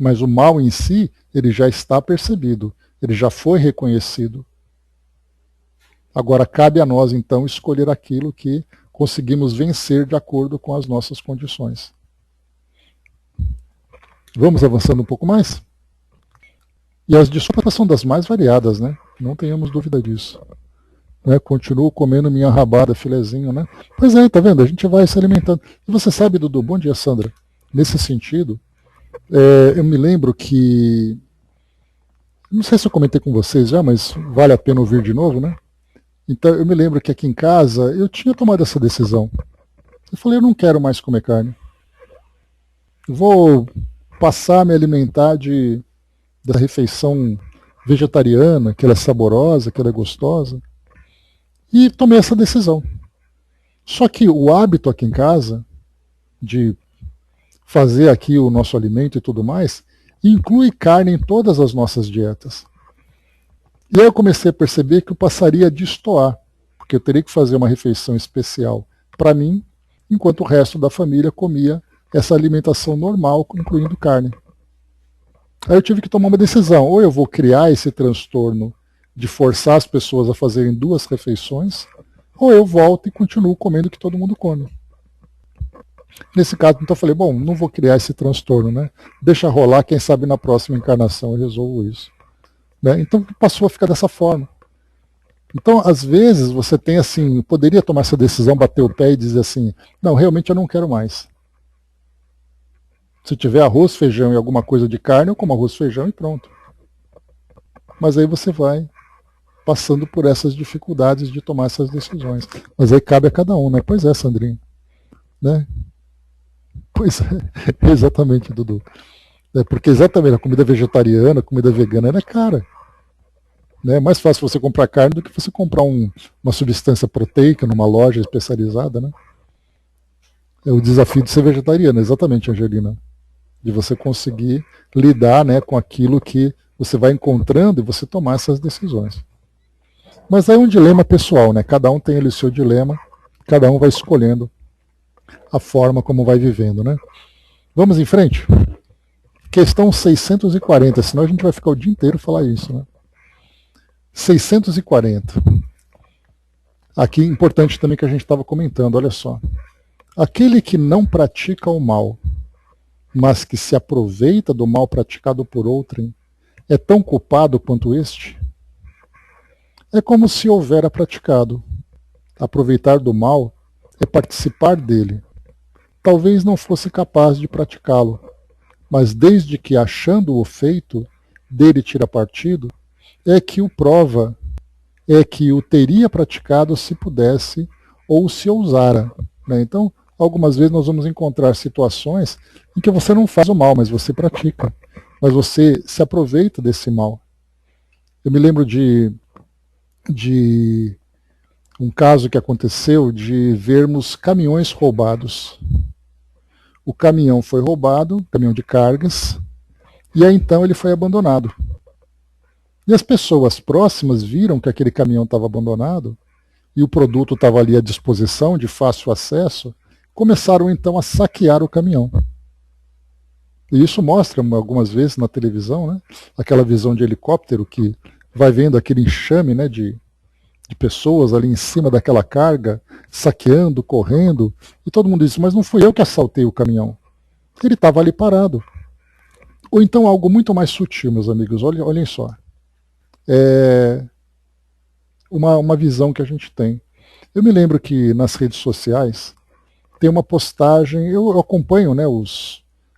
Mas o mal em si, ele já está percebido, ele já foi reconhecido. Agora cabe a nós, então, escolher aquilo que conseguimos vencer de acordo com as nossas condições. Vamos avançando um pouco mais? E as desculpas são das mais variadas, né? Não tenhamos dúvida disso. Né? Continuo comendo minha rabada, filezinho, né? Pois é, tá vendo? A gente vai se alimentando. E você sabe, Dudu, bom dia, Sandra. Nesse sentido, eu me lembro que, não sei se eu comentei com vocês já, mas vale a pena ouvir de novo, né? Então eu me lembro que aqui em casa eu tinha tomado essa decisão. Eu falei, eu não quero mais comer carne. Vou passar a me alimentar da refeição vegetariana, que ela é saborosa, que ela é gostosa. E tomei essa decisão. Só que o hábito aqui em casa de fazer aqui o nosso alimento e tudo mais, inclui carne em todas as nossas dietas. E aí eu comecei a perceber que eu passaria a destoar, porque eu teria que fazer uma refeição especial para mim, enquanto o resto da família comia essa alimentação normal, incluindo carne. Aí eu tive que tomar uma decisão, ou eu vou criar esse transtorno de forçar as pessoas a fazerem 2 refeições, ou eu volto e continuo comendo o que todo mundo come. Nesse caso, então eu falei, bom, não vou criar esse transtorno, né? Deixa rolar, quem sabe na próxima encarnação eu resolvo isso. Né? Então passou a ficar dessa forma. Então, às vezes, você tem assim, poderia tomar essa decisão, bater o pé e dizer assim, não, realmente eu não quero mais. Se tiver arroz, feijão e alguma coisa de carne, eu como arroz, feijão e pronto. Mas aí você vai passando por essas dificuldades de tomar essas decisões. Mas aí cabe a cada um, né? Pois é, Sandrinha. Né? Pois é, exatamente, Dudu. É porque exatamente a comida vegetariana, a comida vegana, ela é cara. Né? É mais fácil você comprar carne do que você comprar uma substância proteica numa loja especializada. Né? É o desafio de ser vegetariano, exatamente, Angelina. De você conseguir lidar, né, com aquilo que você vai encontrando e você tomar essas decisões. Mas aí é um dilema pessoal, né? Cada um tem ali o seu dilema, cada um vai escolhendo a forma como vai vivendo, né? Vamos em frente? Questão 640, senão a gente vai ficar o dia inteiro falar isso, né? 640. Aqui importante também que a gente estava comentando, olha só. Aquele que não pratica o mal, mas que se aproveita do mal praticado por outrem, é tão culpado quanto este? É como se houvera praticado. Aproveitar do mal é participar dele. Talvez não fosse capaz de praticá-lo, mas desde que, achando-o feito, dele tira partido, é que o prova, é que o teria praticado se pudesse ou se ousara. Né? Então, algumas vezes nós vamos encontrar situações em que você não faz o mal, mas você pratica. Mas você se aproveita desse mal. Eu me lembro de um caso que aconteceu de vermos caminhões roubados. O caminhão foi roubado, caminhão de cargas, e aí então ele foi abandonado. E as pessoas próximas viram que aquele caminhão estava abandonado e o produto estava ali à disposição, de fácil acesso, começaram então a saquear o caminhão. E isso mostra algumas vezes na televisão, né? Aquela visão de helicóptero que vai vendo aquele enxame, né, de pessoas ali em cima daquela carga, saqueando, correndo, e todo mundo diz, mas não fui eu que assaltei o caminhão. Ele estava ali parado. Ou então algo muito mais sutil, meus amigos, olhem só. É uma visão que a gente tem. Eu me lembro que nas redes sociais tem uma postagem, eu acompanho, né,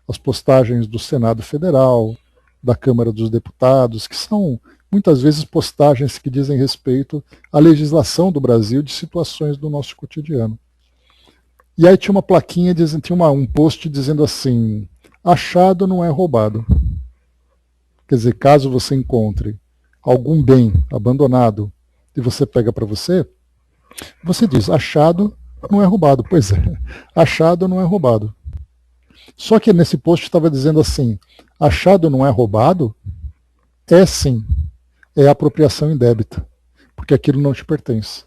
as postagens do Senado Federal, da Câmara dos Deputados, que são muitas vezes postagens que dizem respeito à legislação do Brasil de situações do nosso cotidiano. E aí tinha uma plaquinha, tinha um post dizendo assim, achado não é roubado. Quer dizer, caso você encontre algum bem abandonado e você pega para você, você diz, achado não é roubado. Pois é, achado não é roubado. Só que nesse post estava dizendo assim, achado não é roubado? É sim, é apropriação indébita, porque aquilo não te pertence.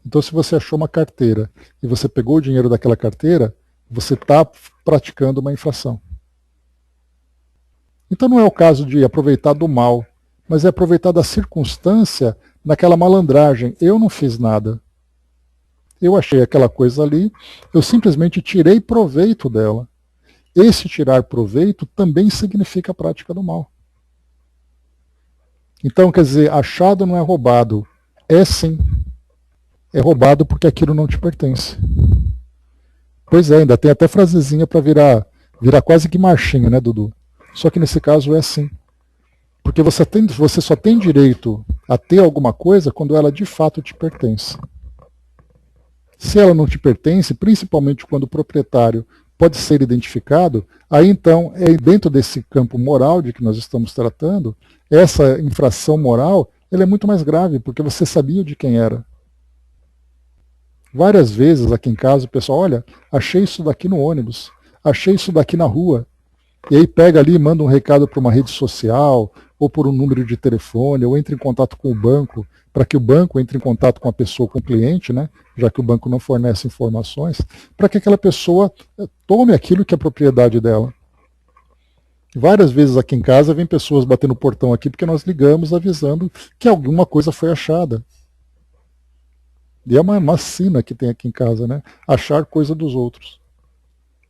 Então se você achou uma carteira e você pegou o dinheiro daquela carteira, você está praticando uma infração. Então não é o caso de aproveitar do mal, mas é aproveitar da circunstância naquela malandragem. Eu não fiz nada. Eu achei aquela coisa ali, eu simplesmente tirei proveito dela. Esse tirar proveito também significa a prática do mal. Então, quer dizer, achado não é roubado. É sim. É roubado porque aquilo não te pertence. Pois é, ainda tem até frasezinha para virar quase que marchinha, né, Dudu? Só que nesse caso é assim. Porque você só tem direito a ter alguma coisa quando ela de fato te pertence. Se ela não te pertence, principalmente quando o proprietário pode ser identificado, aí então, dentro desse campo moral de que nós estamos tratando, essa infração moral ela é muito mais grave, porque você sabia de quem era. Várias vezes aqui em casa o pessoal, olha, achei isso daqui no ônibus, achei isso daqui na rua, e aí pega ali e manda um recado para uma rede social, ou por um número de telefone, ou entra em contato com o banco, para que o banco entre em contato com a pessoa, com o cliente, né, já que o banco não fornece informações, para que aquela pessoa tome aquilo que é propriedade dela. Várias vezes aqui em casa vem pessoas batendo no portão aqui porque nós ligamos avisando que alguma coisa foi achada. E é uma sina que tem aqui em casa, né? Achar coisa dos outros.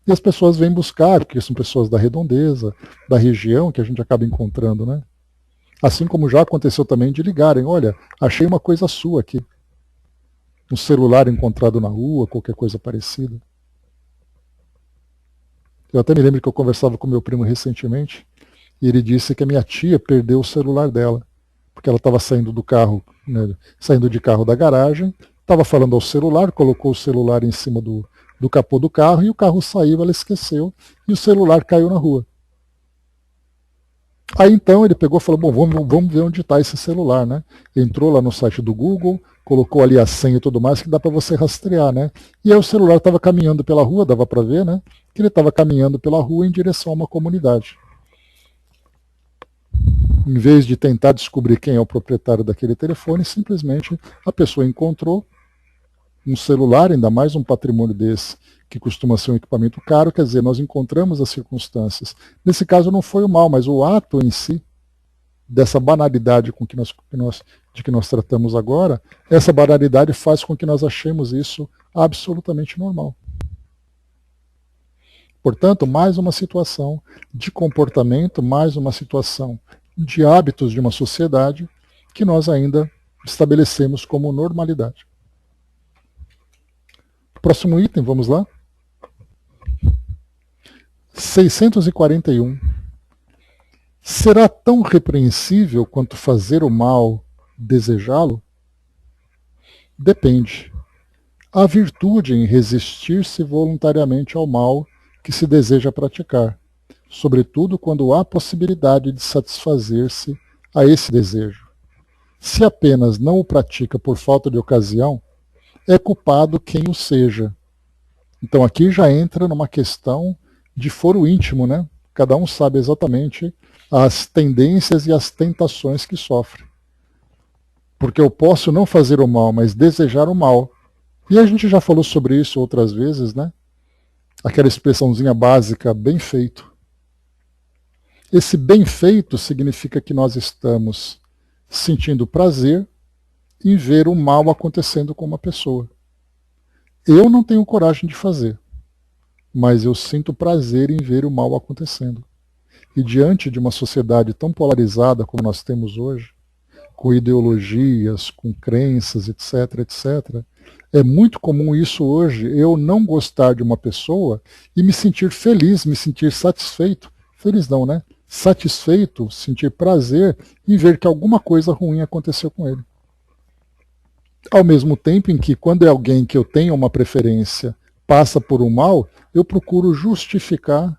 E as pessoas vêm buscar, porque são pessoas da redondeza, da região, que a gente acaba encontrando, né? Assim como já aconteceu também de ligarem, olha, achei uma coisa sua aqui. Um celular encontrado na rua, qualquer coisa parecida. Eu até me lembro que eu conversava com meu primo recentemente, e ele disse que a minha tia perdeu o celular dela. porque ela estava saindo do carro, né, saindo de carro da garagem, estava falando ao celular, colocou o celular em cima do capô do carro e o carro saiu, ela esqueceu e o celular caiu na rua. Aí então ele pegou e falou, bom, vamos ver onde está esse celular, né? Entrou lá no site do Google, colocou ali a senha e tudo mais, que dá para você rastrear, né? E aí o celular estava caminhando pela rua, dava para ver, né? Que ele estava caminhando pela rua em direção a uma comunidade. Em vez de tentar descobrir quem é o proprietário daquele telefone, simplesmente a pessoa encontrou um celular, ainda mais um patrimônio desse, que costuma ser um equipamento caro, quer dizer, nós encontramos as circunstâncias. Nesse caso não foi o mal, mas o ato em si, dessa banalidade de que nós tratamos agora, essa banalidade faz com que nós achemos isso absolutamente normal. Portanto, mais uma situação de comportamento, mais uma situação de hábitos de uma sociedade que nós ainda estabelecemos como normalidade. Próximo item, vamos lá. 641. Será tão repreensível quanto fazer o mal, desejá-lo? Depende. Há virtude em resistir-se voluntariamente ao mal que se deseja praticar, sobretudo quando há possibilidade de satisfazer-se a esse desejo. Se apenas não o pratica por falta de ocasião, é culpado quem o seja. Então aqui já entra numa questão de foro íntimo, né? Cada um sabe exatamente as tendências e as tentações que sofre. Porque eu posso não fazer o mal, mas desejar o mal. E a gente já falou sobre isso outras vezes, né? Aquela expressãozinha básica, bem feito. Esse bem feito significa que nós estamos sentindo prazer em ver o mal acontecendo com uma pessoa. Eu não tenho coragem de fazer, mas eu sinto prazer em ver o mal acontecendo. E diante de uma sociedade tão polarizada como nós temos hoje, com ideologias, com crenças, etc., etc., é muito comum isso hoje, eu não gostar de uma pessoa e me sentir feliz, me sentir satisfeito. Feliz não, né? Satisfeito, sentir prazer em ver que alguma coisa ruim aconteceu com ele. Ao mesmo tempo em que, quando é alguém que eu tenho uma preferência passa por um mal, eu procuro justificar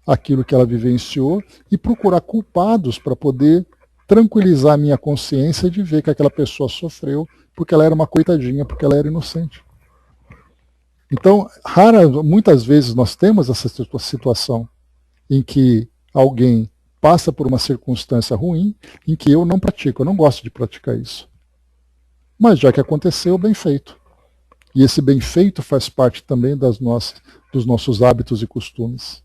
aquilo que ela vivenciou e procurar culpados para poder tranquilizar a minha consciência de ver que aquela pessoa sofreu porque ela era uma coitadinha, porque ela era inocente. Então, muitas vezes nós temos essa situação em que alguém passa por uma circunstância ruim em que eu não pratico, eu não gosto de praticar isso. Mas já que aconteceu, bem feito. E esse bem feito faz parte também dos nossos hábitos e costumes.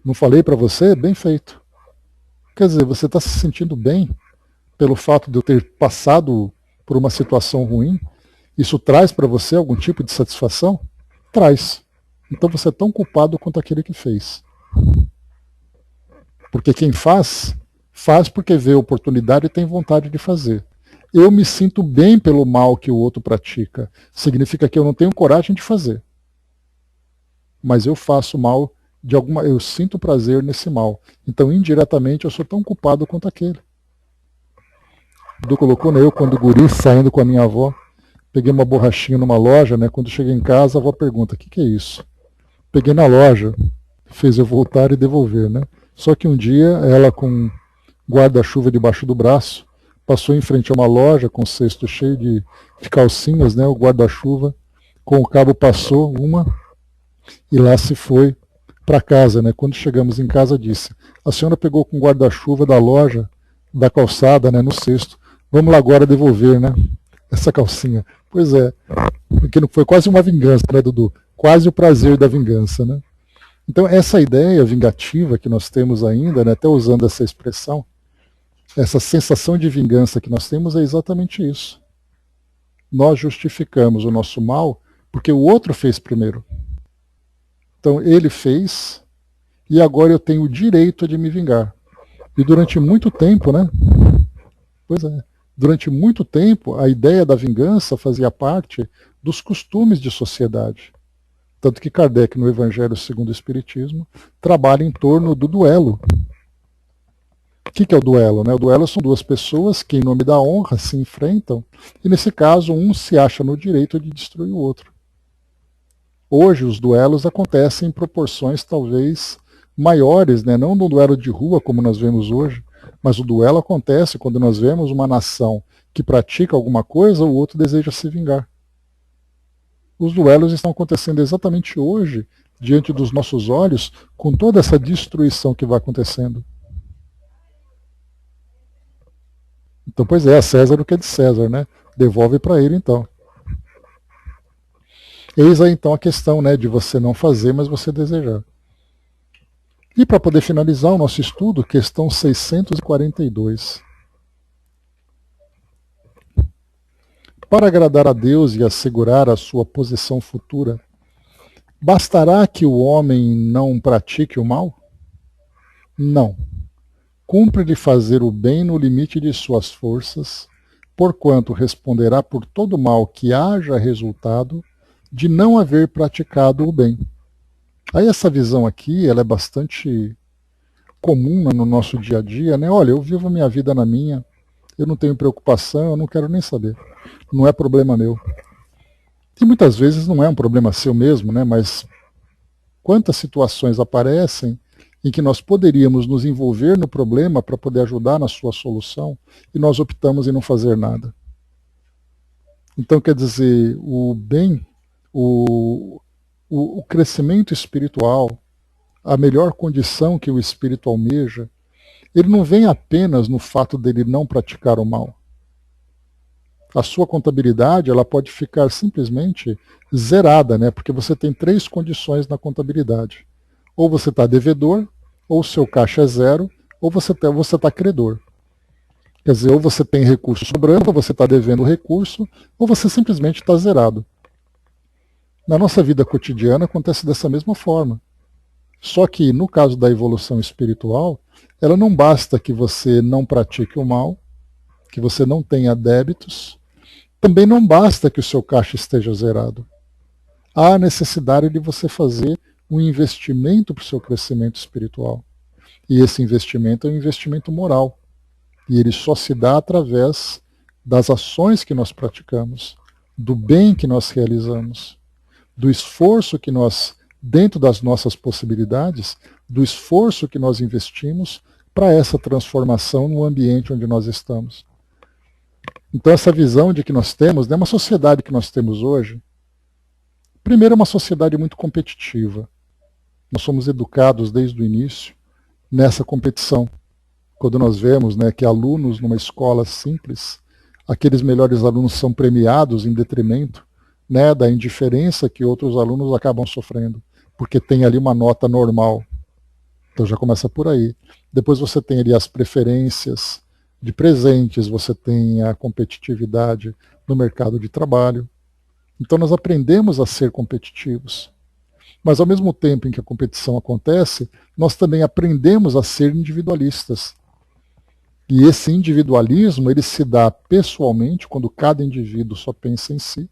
Não falei para você? Bem feito. Quer dizer, você está se sentindo bem pelo fato de eu ter passado por uma situação ruim? Isso traz para você algum tipo de satisfação? Traz. Então você é tão culpado quanto aquele que fez. Porque quem faz porque vê a oportunidade e tem vontade de fazer. Eu me sinto bem pelo mal que o outro pratica. Significa que eu não tenho coragem de fazer. Mas eu faço mal eu sinto prazer nesse mal. Então, indiretamente, eu sou tão culpado quanto aquele. Du colocou, né, eu quando guri, saindo com a minha avó, peguei uma borrachinha numa loja, né, quando cheguei em casa, a avó pergunta, o que é isso? Peguei na loja, fez eu voltar e devolver, né? Só que um dia, ela com guarda-chuva debaixo do braço, passou em frente a uma loja com um cesto cheio de calcinhas, né, o guarda-chuva, com o cabo passou uma e lá se foi para casa, né? Quando chegamos em casa, disse, a senhora pegou com o guarda-chuva da loja, da calçada, né, no cesto, vamos lá agora devolver, né, essa calcinha. Pois é, porque foi quase uma vingança, né, Dudu? Quase o prazer da vingança, né? Então essa ideia vingativa que nós temos ainda, né, até usando essa expressão, essa sensação de vingança que nós temos é exatamente isso. Nós justificamos o nosso mal porque o outro fez primeiro. Então ele fez e agora eu tenho o direito de me vingar. E durante muito tempo, né? Pois é. Durante muito tempo, a ideia da vingança fazia parte dos costumes de sociedade. Tanto que Kardec, no Evangelho segundo o Espiritismo, trabalha em torno do duelo. O que é o duelo? Né? O duelo são duas pessoas que, em nome da honra, se enfrentam, e nesse caso, um se acha no direito de destruir o outro. Hoje, os duelos acontecem em proporções talvez maiores, né? Não no duelo de rua, como nós vemos hoje, mas o duelo acontece quando nós vemos uma nação que pratica alguma coisa, o outro deseja se vingar. Os duelos estão acontecendo exatamente hoje, diante dos nossos olhos, com toda essa destruição que vai acontecendo. Então, pois é, a César o que é de César, né? Devolve para ele, então. Eis aí, então, a questão, né, de você não fazer, mas você desejar. E para poder finalizar o nosso estudo, questão 642. Para agradar a Deus e assegurar a sua posição futura, bastará que o homem não pratique o mal? Não. Cumpre-lhe fazer o bem no limite de suas forças, porquanto responderá por todo mal que haja resultado de não haver praticado o bem. Aí essa visão aqui, ela é bastante comum no nosso dia a dia, né? Olha, eu vivo a minha vida na minha, eu não tenho preocupação, eu não quero nem saber. Não é problema meu. E muitas vezes não é um problema seu mesmo, né? Mas quantas situações aparecem em que nós poderíamos nos envolver no problema para poder ajudar na sua solução e nós optamos em não fazer nada. Então, quer dizer, o bem, o crescimento espiritual, a melhor condição que o espírito almeja, ele não vem apenas no fato dele não praticar o mal. A sua contabilidade ela pode ficar simplesmente zerada, né? Porque você tem 3 condições na contabilidade. Ou você está devedor, ou o seu caixa é zero, ou você está credor. Quer dizer, ou você tem recurso sobrando, ou você está devendo recurso, ou você simplesmente está zerado. Na nossa vida cotidiana acontece dessa mesma forma. Só que no caso da evolução espiritual, ela não basta que você não pratique o mal, que você não tenha débitos, também não basta que o seu caixa esteja zerado. Há a necessidade de você fazer um investimento para o seu crescimento espiritual. E esse investimento é um investimento moral. E ele só se dá através das ações que nós praticamos, do bem que nós realizamos, do esforço que nós, dentro das nossas possibilidades, do esforço que nós investimos para essa transformação no ambiente onde nós estamos. Então essa visão de que nós temos, né, uma sociedade que nós temos hoje, primeiro é uma sociedade muito competitiva. Nós somos educados desde o início nessa competição. Quando nós vemos, né, que alunos numa escola simples, aqueles melhores alunos são premiados em detrimento, né, da indiferença que outros alunos acabam sofrendo, porque tem ali uma nota normal. Então já começa por aí. Depois você tem ali as preferências de presentes, você tem a competitividade no mercado de trabalho. Então nós aprendemos a ser competitivos. Mas ao mesmo tempo em que a competição acontece, nós também aprendemos a ser individualistas. E esse individualismo, ele se dá pessoalmente, quando cada indivíduo só pensa em si,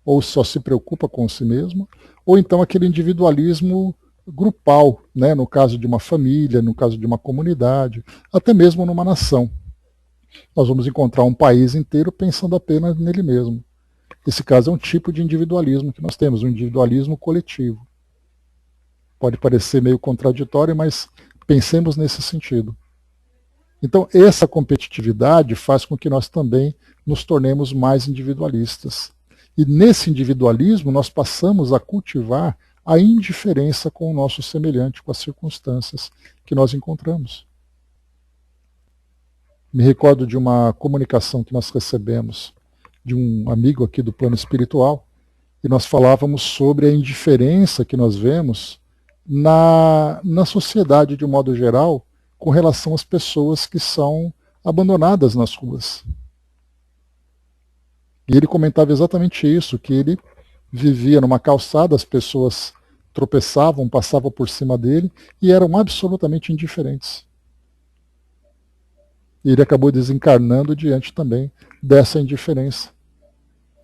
ou só se preocupa com si mesmo, ou então aquele individualismo grupal, né? No caso de uma família, no caso de uma comunidade, até mesmo numa nação. Nós vamos encontrar um país inteiro pensando apenas nele mesmo. Esse caso é um tipo de individualismo que nós temos, um individualismo coletivo. Pode parecer meio contraditório, mas pensemos nesse sentido. Então, essa competitividade faz com que nós também nos tornemos mais individualistas. E nesse individualismo, nós passamos a cultivar a indiferença com o nosso semelhante, com as circunstâncias que nós encontramos. Me recordo de uma comunicação que nós recebemos de um amigo aqui do plano espiritual, e nós falávamos sobre a indiferença que nós vemos na sociedade de um modo geral com relação às pessoas que são abandonadas nas ruas. E ele comentava exatamente isso, que ele vivia numa calçada, as pessoas tropeçavam, passavam por cima dele e eram absolutamente indiferentes. E ele acabou desencarnando diante também dessa indiferença.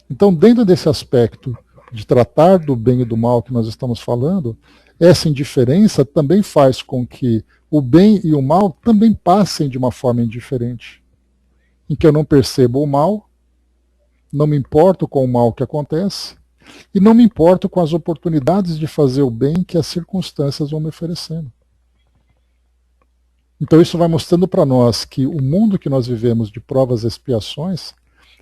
Então, dentro desse aspecto de tratar do bem e do mal que nós estamos falando, essa indiferença também faz com que o bem e o mal também passem de uma forma indiferente, em que eu não percebo o mal, não me importo com o mal que acontece, e não me importo com as oportunidades de fazer o bem que as circunstâncias vão me oferecendo. Então isso vai mostrando para nós que o mundo que nós vivemos de provas e expiações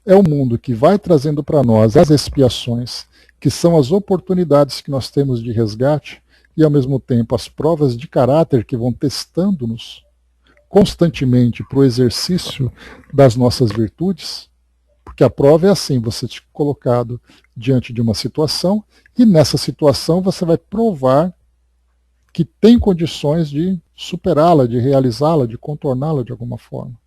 é o mundo que vai trazendo para nós as expiações, que são as oportunidades que nós temos de resgate, e ao mesmo tempo as provas de caráter que vão testando-nos constantemente para o exercício das nossas virtudes, porque a prova é assim, você é colocado diante de uma situação, e nessa situação você vai provar que tem condições de superá-la, de realizá-la, de contorná-la de alguma forma.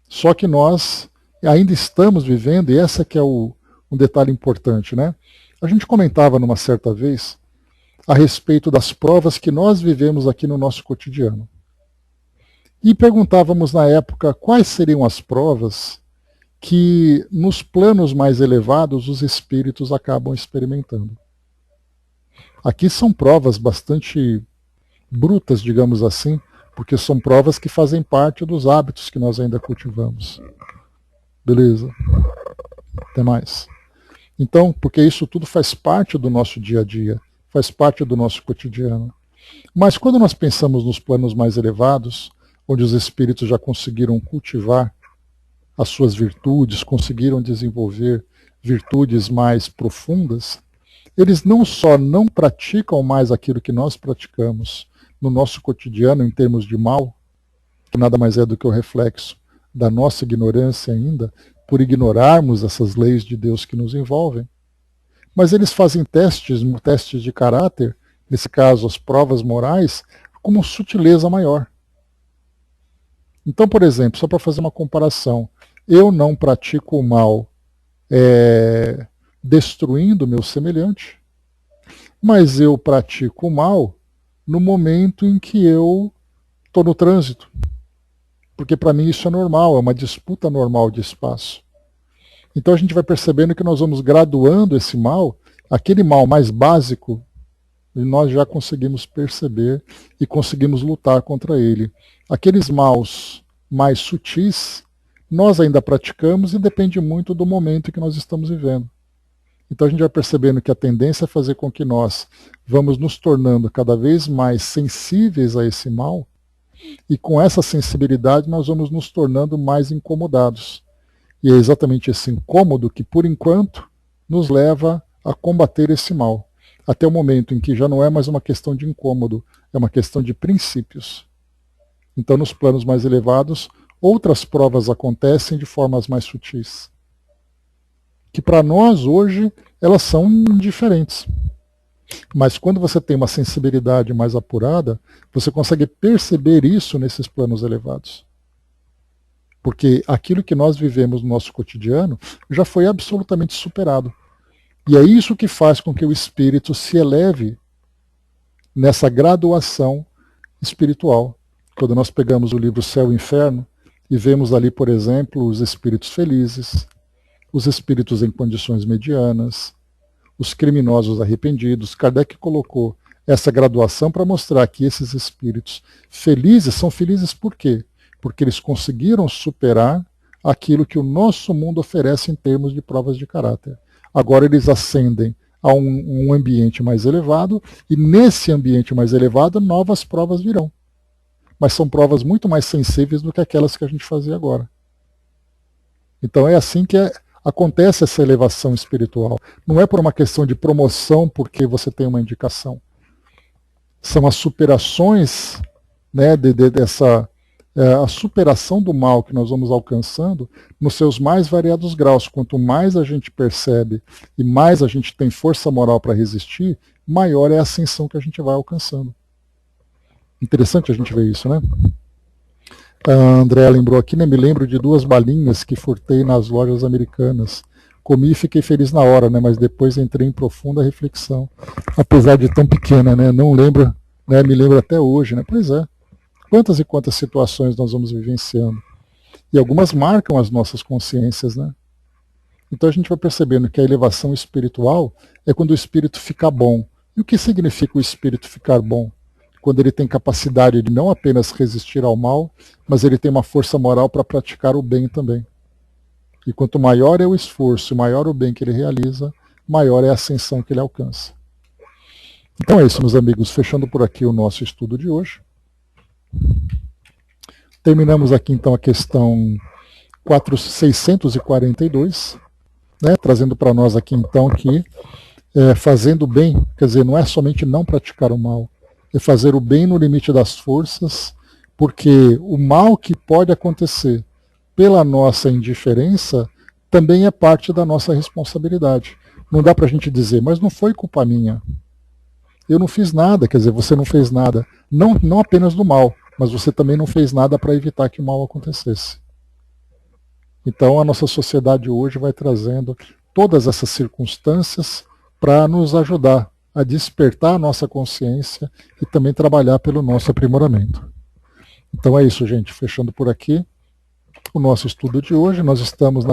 Só que nós ainda estamos vivendo, e essa que é um detalhe importante, né? A gente comentava numa certa vez a respeito das provas que nós vivemos aqui no nosso cotidiano. E perguntávamos na época quais seriam as provas que nos planos mais elevados os espíritos acabam experimentando. Aqui são provas bastante brutas, digamos assim, porque são provas que fazem parte dos hábitos que nós ainda cultivamos. Beleza? Até mais. Então, porque isso tudo faz parte do nosso dia a dia, faz parte do nosso cotidiano. Mas quando nós pensamos nos planos mais elevados, onde os espíritos já conseguiram cultivar as suas virtudes, conseguiram desenvolver virtudes mais profundas, eles não só não praticam mais aquilo que nós praticamos no nosso cotidiano em termos de mal, que nada mais é do que o reflexo da nossa ignorância ainda, por ignorarmos essas leis de Deus que nos envolvem, mas eles fazem testes de caráter, nesse caso as provas morais, com uma sutileza maior. Então, por exemplo, só para fazer uma comparação, eu não pratico o mal destruindo o meu semelhante, mas eu pratico o mal no momento em que eu estou no trânsito. Porque para mim isso é normal, é uma disputa normal de espaço. Então a gente vai percebendo que nós vamos graduando esse mal, aquele mal mais básico, e nós já conseguimos perceber e conseguimos lutar contra ele. Aqueles maus mais sutis, nós ainda praticamos e depende muito do momento que nós estamos vivendo. Então a gente vai percebendo que a tendência é fazer com que nós vamos nos tornando cada vez mais sensíveis a esse mal, e com essa sensibilidade nós vamos nos tornando mais incomodados. E é exatamente esse incômodo que, por enquanto, nos leva a combater esse mal. Até o momento em que já não é mais uma questão de incômodo, é uma questão de princípios. Então, nos planos mais elevados, outras provas acontecem de formas mais sutis, que para nós hoje elas são indiferentes. Mas quando você tem uma sensibilidade mais apurada, você consegue perceber isso nesses planos elevados. Porque aquilo que nós vivemos no nosso cotidiano já foi absolutamente superado. E é isso que faz com que o espírito se eleve nessa graduação espiritual. Quando nós pegamos o livro Céu e Inferno e vemos ali, por exemplo, os espíritos felizes, os espíritos em condições medianas, os criminosos arrependidos, Kardec colocou essa graduação para mostrar que esses espíritos felizes são felizes por quê? Porque eles conseguiram superar aquilo que o nosso mundo oferece em termos de provas de caráter. Agora eles ascendem a um ambiente mais elevado, e nesse ambiente mais elevado novas provas virão. Mas são provas muito mais sensíveis do que aquelas que a gente fazia agora. Então é assim que acontece essa elevação espiritual. Não é por uma questão de promoção porque você tem uma indicação. São as superações, né, a superação do mal que nós vamos alcançando nos seus mais variados graus. Quanto mais a gente percebe e mais a gente tem força moral para resistir, maior é a ascensão que a gente vai alcançando. Interessante a gente ver isso, né? A André lembrou aqui, né? Me lembro de 2 balinhas que furtei nas lojas americanas. Comi e fiquei feliz na hora, né? Mas depois entrei em profunda reflexão. Apesar de tão pequena, né? Não lembro, né? Me lembro até hoje, né? Pois é. Quantas e quantas situações nós vamos vivenciando. E algumas marcam as nossas consciências, né? Então a gente vai percebendo que a elevação espiritual é quando o espírito fica bom, E o que significa o espírito ficar bom? Quando ele tem capacidade de não apenas resistir ao mal, mas ele tem uma força moral para praticar o bem também. E quanto maior é o esforço, maior o bem que ele realiza, maior é a ascensão que ele alcança. Então é isso, meus amigos, fechando por aqui o nosso estudo de hoje. Terminamos aqui então a questão 642, né, trazendo para nós aqui então que fazendo o bem, quer dizer, não é somente não praticar o mal, é fazer o bem no limite das forças, porque o mal que pode acontecer pela nossa indiferença também é parte da nossa responsabilidade. Não dá para a gente dizer, mas não foi culpa minha. Eu não fiz nada, quer dizer, você não fez nada, não apenas do mal, mas você também não fez nada para evitar que o mal acontecesse. Então a nossa sociedade hoje vai trazendo todas essas circunstâncias para nos ajudar a despertar a nossa consciência e também trabalhar pelo nosso aprimoramento. Então é isso, gente. Fechando por aqui o nosso estudo de hoje. Nós estamos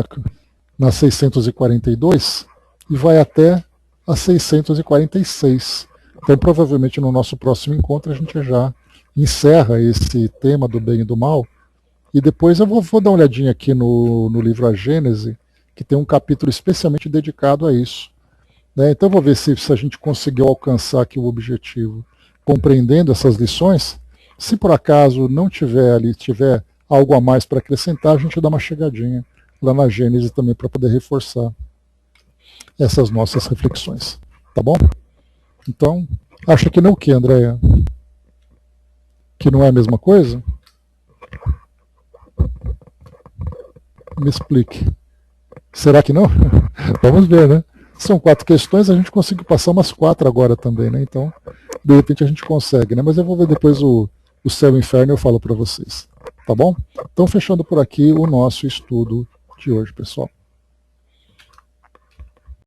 na 642 e vai até a 646. Então provavelmente no nosso próximo encontro a gente já encerra esse tema do bem e do mal. E depois eu vou dar uma olhadinha aqui no livro A Gênese, que tem um capítulo especialmente dedicado a isso. Então eu vou ver se a gente conseguiu alcançar aqui o objetivo, compreendendo essas lições. Se por acaso não tiver algo a mais para acrescentar, a gente dá uma chegadinha lá na Gênese também para poder reforçar essas nossas reflexões. Tá bom? Então, acha que não o que, Andréia? Que não é a mesma coisa? Me explique. Será que não? Vamos ver, né? São 4 questões, a gente conseguiu passar umas 4 agora também, né? Então, de repente a gente consegue, né? Mas eu vou ver depois o céu e o inferno e eu falo para vocês. Tá bom? Então, fechando por aqui o nosso estudo de hoje, pessoal.